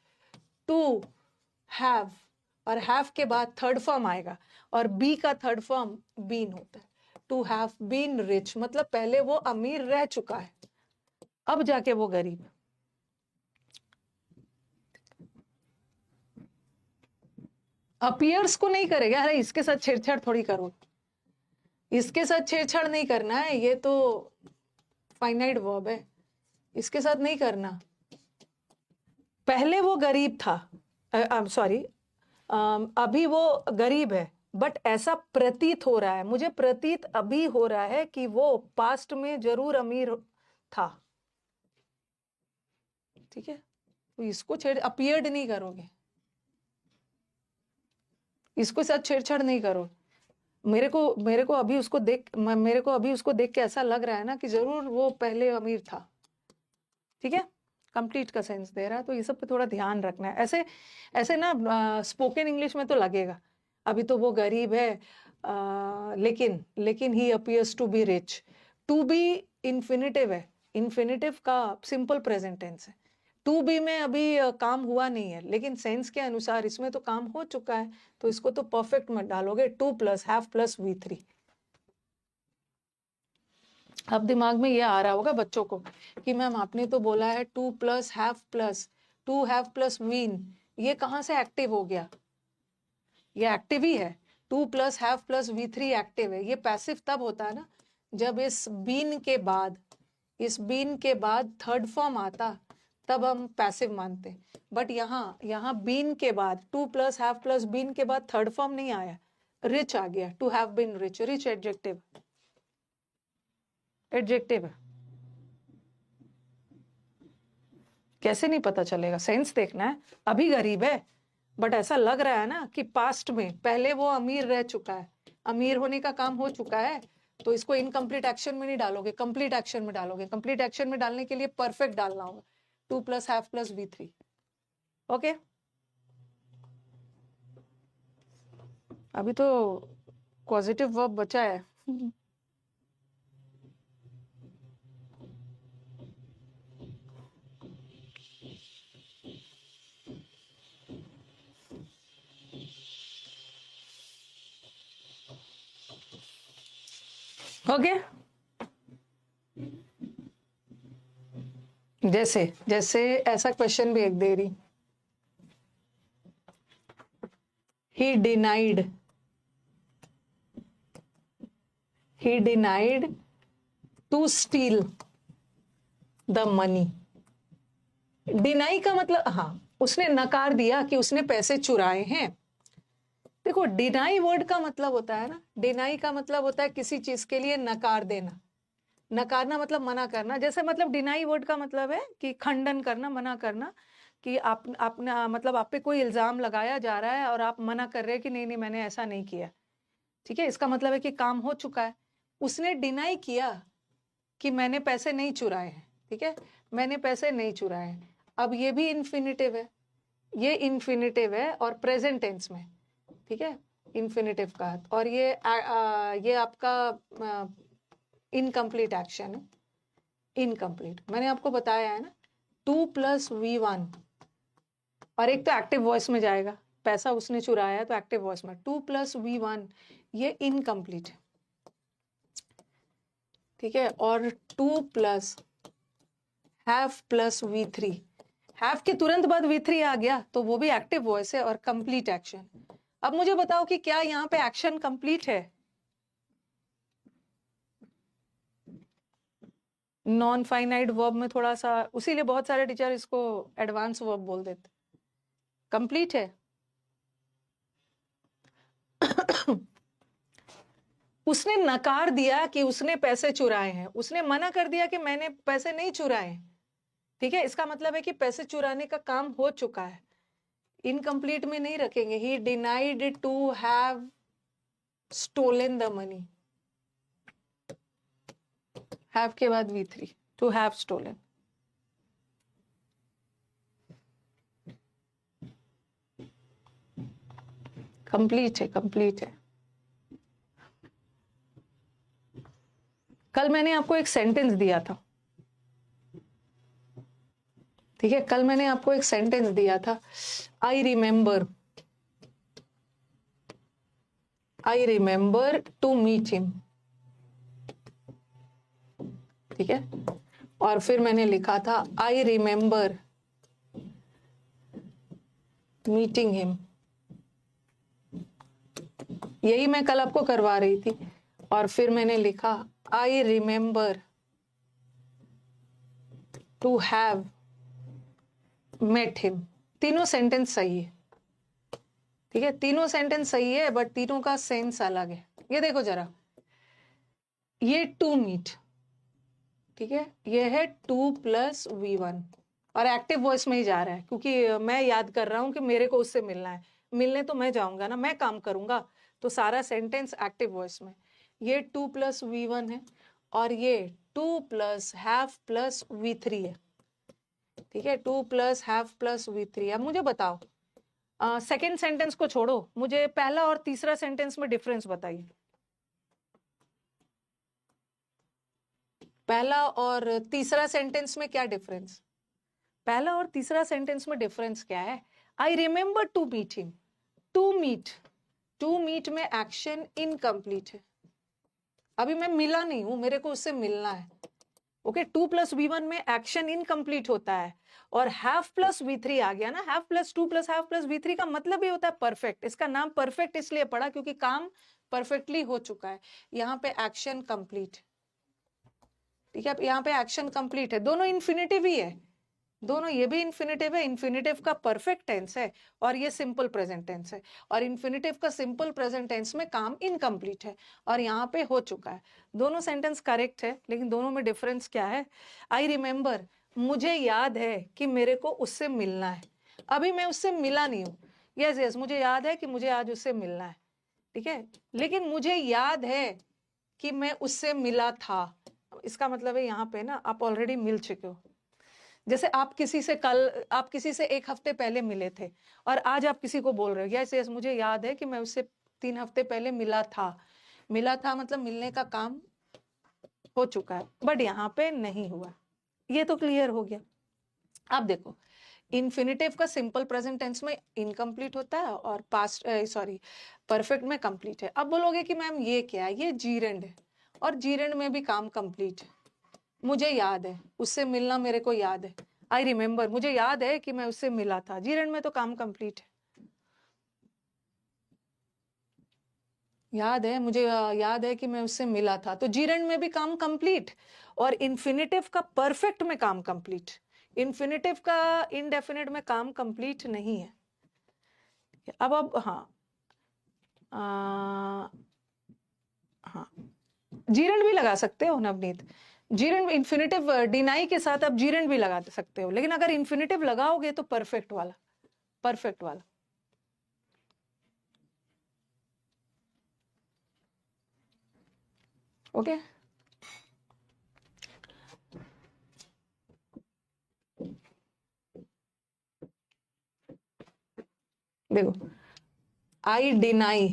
Speaker 1: to have, और हैव के बाद थर्ड फॉर्म आएगा और बी का थर्ड फॉर्म बीन होता है। टू हैव बीन रिच मतलब पहले वो अमीर रह चुका है, अब जाके वो गरीब। अपीयर्स को नहीं करेगा, अरे इसके साथ छेड़छाड़ थोड़ी करो, इसके साथ छेड़छाड़ नहीं करना है, ये तो फाइनाइट वर्ब है, इसके साथ नहीं करना। पहले वो गरीब था, सॉरी, अभी वो गरीब है बट ऐसा प्रतीत हो रहा है, मुझे प्रतीत अभी हो रहा है कि वो पास्ट में जरूर अमीर था, ठीक है, तो इसको अपीयर्ड नहीं करोगे, इसको साथ छेड़छाड़ नहीं करो। मेरे को अभी उसको देख के ऐसा लग रहा है ना कि जरूर वो पहले अमीर था, ठीक है, कंप्लीट का सेंस दे रहा है, तो ये सब पे थोड़ा ध्यान रखना है। ऐसे ऐसे ना स्पोकन इंग्लिश में तो लगेगा अभी तो वो गरीब है, लेकिन he appears to be rich. To be infinitive है, इन्फिनेटिव का सिंपल प्रेजेंट टेंस है, टू बी में अभी काम हुआ नहीं है, लेकिन सेंस के अनुसार इसमें तो काम हो चुका है, तो इसको तो परफेक्ट मत डालोगे, 2+have+v3। अब दिमाग में ये आ रहा होगा बच्चों को कि मैम आपने तो बोला है 2+have+, 2have+been, ये कहाँ से एक्टिव हो गया, ये एक्टिव ही है, 2 plus have plus V3 active है। ये पैसिव तब होता है ना जब इस बीन के बाद थर्ड फॉर्म आता, तब हम पैसिव मानते हैं। बट यहाँ बीन के बाद 2 प्लस हैव प्लस बीन के बाद थर्ड फॉर्म नहीं आया, रिच आ गया, to have been rich. Rich adjective है। कैसे नहीं पता चलेगा, सेंस देखना है। अभी गरीब है बट ऐसा लग रहा है ना कि पास्ट में पहले वो अमीर रह चुका है, अमीर होने का काम हो चुका है, तो इसको इनकम्प्लीट एक्शन में नहीं डालोगे, कंप्लीट एक्शन में डालोगे। कंप्लीट एक्शन में डालने के लिए परफेक्ट डालना होगा, 2 plus have plus V3। Okay, अभी तो पॉजिटिव वर्ब बचा है। ओके, जैसे ऐसा क्वेश्चन भी एक दे रही, he denied to steal the money। Deny का मतलब, हाँ, उसने नकार दिया कि उसने पैसे चुराए हैं। देखो, डिनाई वर्ड का मतलब होता है ना, डिनाई का मतलब होता है किसी चीज के लिए नकार देना। नकारना मतलब मना करना। जैसे मतलब डिनाई वर्ड का मतलब है कि खंडन करना, मना करना, कि आपने मतलब आप पे कोई इल्जाम लगाया जा रहा है और आप मना कर रहे हैं कि नहीं नहीं मैंने ऐसा नहीं किया। ठीक है, इसका मतलब है कि काम हो चुका है। उसने डिनाई किया कि मैंने पैसे नहीं चुराए हैं। ठीक है, मैंने पैसे नहीं चुराए हैं। अब ये भी इन्फिनिटिव है, ये इन्फिनिटिव है और प्रेजेंट टेंस में। ठीक है, इन्फिनिटिव का, और ये आपका इनकम्प्लीट एक्शन है। इनकम्प्लीट मैंने आपको बताया है ना, 2 प्लस V1, और एक तो एक्टिव वॉइस में जाएगा, पैसा उसने चुराया है तो एक्टिव वॉइस में 2 प्लस V1, ये इनकम्प्लीट है। ठीक है, और 2 plus have plus V3, have के तुरंत बाद V3 आ गया तो वो भी एक्टिव वॉइस है और कंप्लीट एक्शन। अब मुझे बताओ कि क्या यहाँ पे एक्शन कंप्लीट है? नॉन फाइनाइट वर्ब में थोड़ा सा, उसीलिए बहुत सारे टीचर इसको एडवांस वर्ब बोल देते। कंप्लीट है। उसने नकार दिया कि उसने पैसे चुराए हैं, उसने मना कर दिया कि मैंने पैसे नहीं चुराए। ठीक है, इसका मतलब है कि पैसे चुराने का काम हो चुका है। इनकम्प्लीट में नहीं रखेंगे। He denied to have stolen the money, have के बाद V3, to have stolen. Complete है, कंप्लीट है। कल मैंने आपको एक सेंटेंस दिया था। ठीक है, कल मैंने आपको एक सेंटेंस दिया था, I remember to meet him. ठीक है, और फिर मैंने लिखा था आई रिमेंबर मीटिंग हिम। यही मैं कल आपको करवा रही थी। और फिर मैंने लिखा I remember to have met him. तीनों सेंटेंस सही है। ठीक है, तीनों सेंटेंस सही है, बट तीनों का सेंस अलग है। ये देखो जरा, ये टू मीट, ठीक है, ये है 2 प्लस V1 और एक्टिव वॉइस में ही जा रहा है, क्योंकि मैं याद कर रहा हूं कि मेरे को उससे मिलना है। मिलने तो मैं जाऊंगा ना, मैं काम करूंगा, तो सारा सेंटेंस एक्टिव वॉइस में। ये 2 प्लस V1 है और ये 2 प्लस हैव प्लस V3 है। ठीक है, 2 प्लस हैव प्लस V3। अब मुझे बताओ, सेकेंड सेंटेंस को छोड़ो, मुझे पहला और तीसरा सेंटेंस में डिफरेंस बताइए। पहला और तीसरा सेंटेंस में क्या डिफरेंस? पहला और तीसरा सेंटेंस में डिफरेंस क्या है? I remember to meet him. To meet में एक्शन इनकम्प्लीट है। अभी मैं मिला नहीं हूं, मेरे को उससे मिलना है। ओके, 2 + V1 में एक्शन इनकम्प्लीट होता है, और हाफ प्लस V3 आ गया ना, half plus 2 + half plus V3 का मतलब ही होता है परफेक्ट। इसका नाम परफेक्ट इसलिए पड़ा क्योंकि काम परफेक्टली हो चुका है। यहाँ पे एक्शन कंप्लीट, ठीक है, यहाँ पे एक्शन कंप्लीट है, दोनों इन्फिनेटिव ही है, दोनों, ये भी इन्फिनेटिव है, इन्फिनेटिव का परफेक्ट टेंस है और ये सिंपल प्रेजेंट टेंस है, और इन्फिनेटिव का सिंपल प्रेजेंट टेंस में काम इनकम्प्लीट है और यहाँ पे हो चुका है। दोनों सेंटेंस करेक्ट है, लेकिन दोनों में डिफरेंस क्या है? आई रिमेम्बर, मुझे याद है कि मेरे को उससे मिलना है। अभी मैं उससे मिला नहीं हूँ, यस यस, मुझे याद है कि मुझे आज उससे मिलना है, ठीक है, लेकिन मुझे याद है कि मैं उससे मिला था। इसका मतलब है यहाँ पे ना आप ऑलरेडी मिल चुके हो। जैसे आप किसी से 1 हफ्ते पहले मिले थे और आज आप किसी को बोल रहे हो यस यस मुझे याद है कि मैं उससे 3 हफ्ते पहले मिला था। मिला था मतलब मिलने का काम हो चुका है, बट यहाँ पे नहीं हुआ। ये तो क्लियर हो गया। अब देखो, इन्फिनेटिव का सिंपल प्रेजेंट टेंस में इनकम्प्लीट होता है और पास्ट परफेक्ट में कंप्लीट है। अब बोलोगे कि मैम ये क्या है? ये जीरेंड है और जीरेंड में भी काम कंप्लीट है। मुझे याद है, उससे मिलना मेरे को याद है। आई रिमेम्बर, मुझे याद है कि मैं उससे मिला था। जीरेंड में तो काम कंप्लीट है। याद है, मुझे याद है कि मैं उससे मिला था, तो जीरेंड में भी काम कंप्लीट, और इन्फिनेटिव का परफेक्ट में काम कंप्लीट। इन्फिनेटिव का इनडेफिनेट में काम कंप्लीट नहीं है। अब हाँ, हाँ, जीरेंड भी लगा सकते हो नवनीत। जीरेंड इन्फिनेटिव डिनाई के साथ आप जीरेंड भी लगा सकते हो, लेकिन अगर इन्फिनेटिव लगाओगे तो परफेक्ट वाला, परफेक्ट वाला। ओके, देखो, I deny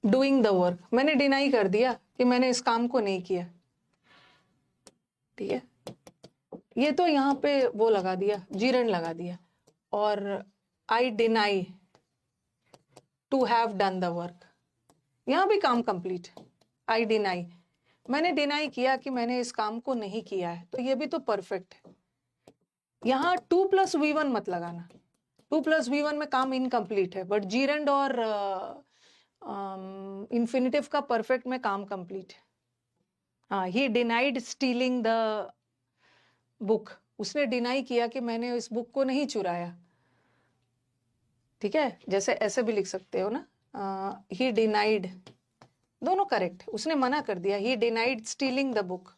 Speaker 1: doing the work, मैंने डिनाई कर दिया कि मैंने इस काम को नहीं किया, ठीक है, ये तो यहाँ पे वो लगा दिया, जीरेंड लगा दिया। और I deny to have done the work, यहाँ भी काम कंप्लीट। आई डिनाई, मैंने डिनाई किया कि मैंने इस काम को नहीं किया है, तो ये भी तो परफेक्ट है। यहाँ 2 + V1 मत लगाना, 2 + V1 में काम इनकम्प्लीट है, बट जीरेंड और इन्फिनेटिव का परफेक्ट में काम कंप्लीट है। हाँ, ही डिनाइड स्टीलिंग द बुक, उसने डिनाई किया कि मैंने इस बुक को नहीं चुराया, ठीक है, जैसे ऐसे भी लिख सकते हो ना, ही डिनाइड, दोनों करेक्ट, उसने मना कर दिया, ही डिनाइड स्टीलिंग द बुक,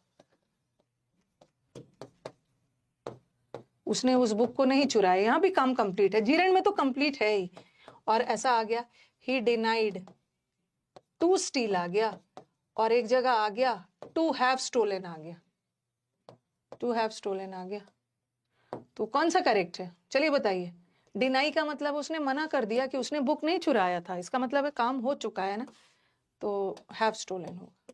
Speaker 1: उसने उस बुक को नहीं चुराया, यहाँ भी काम कंप्लीट है, जीरेंड में तो कंप्लीट है ही। और ऐसा आ गया, ही डिनाइड टू स्टील आ गया, और एक जगह आ गया टू हैव स्टोलन आ गया, टू हैव स्टोलन आ गया, तो कौन सा करेक्ट है? चलिए बताइए। डिनाई का मतलब उसने मना कर दिया कि उसने बुक नहीं चुराया था, इसका मतलब है काम हो चुका है ना, तो हैव स्टोलन होगा,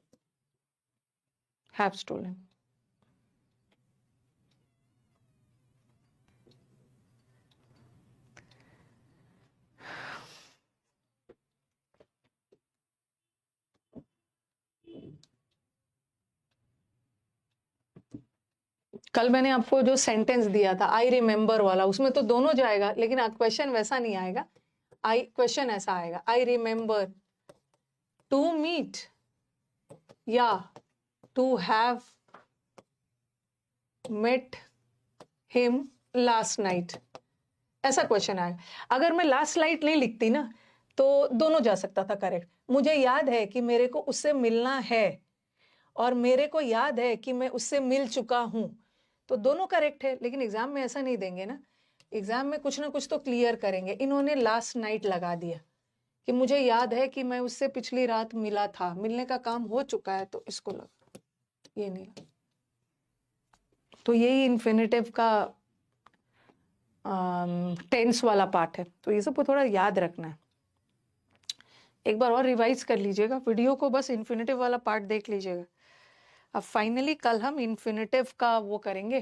Speaker 1: हैव स्टोलन। कल मैंने आपको जो सेंटेंस दिया था आई रिमेम्बर वाला, उसमें तो दोनों जाएगा, लेकिन क्वेश्चन वैसा नहीं आएगा। क्वेश्चन ऐसा आएगा, आई रिमेम्बर टू मीट या to have met him last night, ऐसा क्वेश्चन आएगा। अगर मैं लास्ट नाइट नहीं लिखती ना, तो दोनों जा सकता था करेक्ट। मुझे याद है कि मेरे को उससे मिलना है, और मेरे को याद है कि मैं उससे मिल चुका हूं, तो दोनों करेक्ट है। लेकिन एग्जाम में ऐसा नहीं देंगे ना, एग्जाम में कुछ ना कुछ तो क्लियर करेंगे। इन्होंने लास्ट नाइट लगा दिया कि मुझे याद है कि मैं उससे पिछली रात मिला था, मिलने का काम हो चुका है, तो इसको लगा, ये नहीं लगा। तो यही इन्फिनेटिव का टेंस वाला पार्ट है, तो ये सब थोड़ा याद रखना है। एक बार और रिवाइज कर लीजिएगा वीडियो को, बस इन्फिनेटिव वाला पार्ट देख लीजिएगा। अब फाइनली कल हम इन्फिनेटिव का वो करेंगे,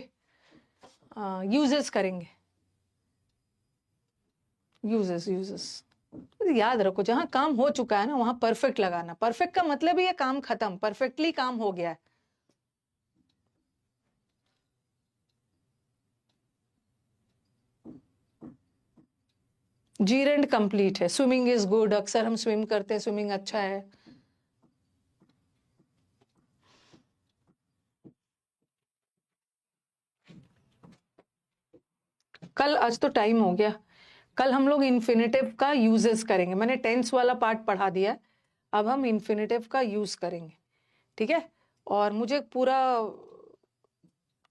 Speaker 1: यूजेस करेंगे, यूजेस याद रखो, जहां काम हो चुका है ना वहां परफेक्ट लगाना। परफेक्ट का मतलब ही है काम खत्म, परफेक्टली काम हो गया है। जीरेंड कंप्लीट है। स्विमिंग इज गुड, अक्सर हम स्विम करते हैं, स्विमिंग अच्छा है। कल, आज तो टाइम हो गया, कल हम लोग इन्फिनेटिव का यूजेस करेंगे। मैंने टेंस वाला पार्ट पढ़ा दिया, अब हम इन्फिनेटिव का यूज करेंगे, ठीक है। और मुझे पूरा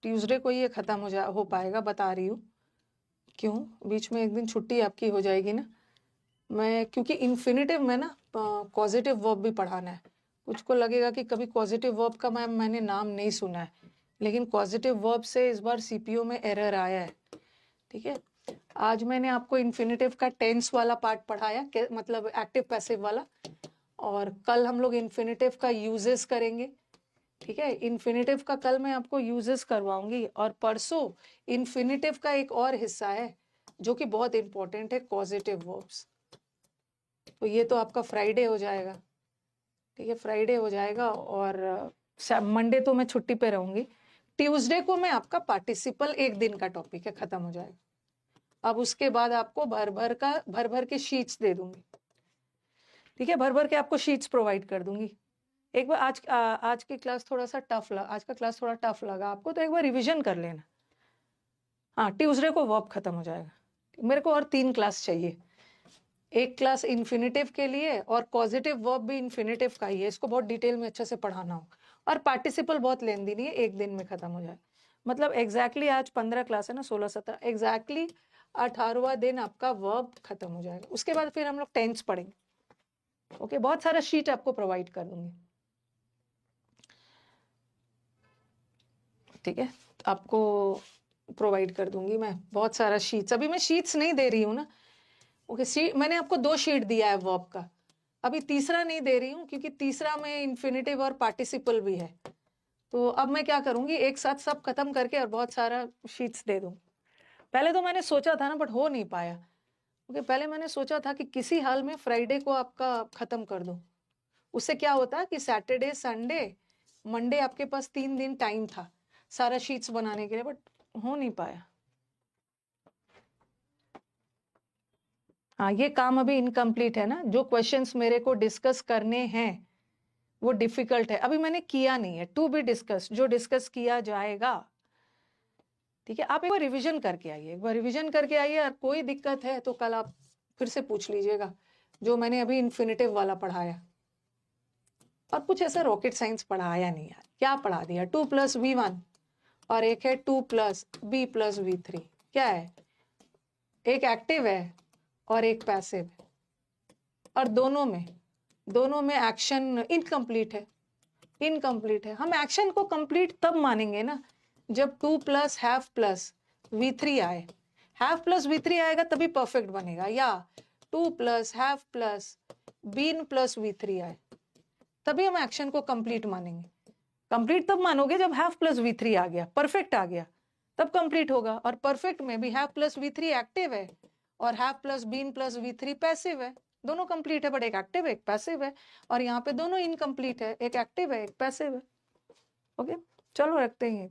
Speaker 1: ट्यूसडे को ये खत्म हो पाएगा, बता रही हूँ। क्यों बीच में एक दिन छुट्टी आपकी हो जाएगी ना, मैं क्योंकि इन्फिनेटिव में ना पॉजिटिव वर्ब भी पढ़ाना है। कुछ को लगेगा कि कभी पॉजिटिव वर्ब का मैंने नाम नहीं सुना है, लेकिन पॉजिटिव वर्ब से इस बार सीपीओ में एरर आया है, ठीक है। आज मैंने आपको इन्फिनेटिव का टेंस वाला पार्ट पढ़ाया, मतलब एक्टिव पैसिव वाला, और कल हम लोग इन्फिनेटिव का यूजेस करेंगे, ठीक है। इन्फिनेटिव का कल मैं आपको यूजेस करवाऊंगी, और परसों इन्फिनेटिव का एक और हिस्सा है जो कि बहुत इंपॉर्टेंट है, कॉजेटिव वर्ब्स। तो ये तो आपका फ्राइडे हो जाएगा, ठीक है, फ्राइडे हो जाएगा। और मंडे तो मैं छुट्टी पे रहूंगी। ट्यूसडे को मैं आपका पार्टिसिपल एक दिन का टॉपिक है, खत्म हो जाएगा। अब उसके बाद आपको भर भर के शीट्स दे दूंगी, ठीक है, भर के आपको शीट्स प्रोवाइड कर दूंगी। एक बार आज की क्लास थोड़ा सा टफ लगा, आज का क्लास थोड़ा टफ लगा आपको, तो एक बार रिवीजन कर लेना। हाँ, ट्यूसडे को वर्ब खत्म हो जाएगा। मेरे को और 3 क्लास चाहिए, एक क्लास इन्फिनेटिव के लिए, और पॉजिटिव वर्ब भी इन्फिनेटिव का ही है, इसको बहुत डिटेल में अच्छे से पढ़ाना हो। और पार्टिसिपल बहुत लेंदी नहीं है, एक दिन में खत्म हो जाए। मतलब एग्जैक्टली आज 15 क्लास है ना, 16-17, एग्जैक्टली 18वां दिन आपका वर्ब खत्म हो जाएगा। उसके बाद फिर हम लोग टेंस पढ़ेंगे, ओके। बहुत सारा शीट आपको प्रोवाइड कर दूंगी, ठीक है, आपको प्रोवाइड कर दूंगी मैं बहुत सारा शीट्स। अभी मैं शीट्स नहीं दे रही हूँ ना, ओके। मैंने आपको 2 शीट दिया है वर्ब का, अभी तीसरा नहीं दे रही हूँ, क्योंकि तीसरा में इन्फिनेटिव और पार्टिसिपल भी है। तो अब मैं क्या करूंगी, एक साथ सब खत्म करके और बहुत सारा शीट्स दे दूँ। पहले तो मैंने सोचा था ना, बट हो नहीं पाया, क्योंकि पहले मैंने सोचा था कि किसी हाल में फ्राइडे को आपका खत्म कर दूं। उससे क्या होता है कि सैटरडे संडे मंडे आपके पास 3 दिन टाइम था सारा शीट्स बनाने के लिए, बट हो नहीं पाया। हाँ, ये काम अभी इनकम्प्लीट है ना, जो क्वेश्चंस मेरे को डिस्कस करने हैं वो डिफिकल्ट है, अभी मैंने किया नहीं है, टू बी डिस्कस, जो डिस्कस किया जाएगा, ठीक है। आप एक बार रिवीजन करके आइए, एक बार रिवीजन करके आइए, और कोई दिक्कत है तो कल आप फिर से पूछ लीजिएगा, जो मैंने अभी इन्फिनेटिव वाला पढ़ाया। और कुछ ऐसा रॉकेट साइंस पढ़ाया नहीं यार, क्या पढ़ा दिया, 2+v1, और एक है 2+b+v3। क्या है, एक एक्टिव है और एक पैसिव है, और दोनों में एक्शन इनकम्प्लीट है, इनकम्प्लीट है। हम एक्शन को कंप्लीट तब मानेंगे ना जब 2+1/2+v3 आए, 1/2+v3 आएगा तभी परफेक्ट बनेगा, या 2+1/2+b+v3 आए, तभी हम एक्शन को कंप्लीट मानेंगे। कंप्लीट तब मानोगे जब 1/2+v3 आ गया, परफेक्ट आ गया, तब कंप्लीट होगा। और परफेक्ट में भी 1/2+v3 एक्टिव है और 1/2+b+v3 पैसिव है, दोनों कंप्लीट है, बट एक एक्टिव है एक पैसिव है, और यहाँ पे दोनों इनकम्प्लीट है, एक एक्टिव है एक पैसिव है, ओके। चलो रखते हैं।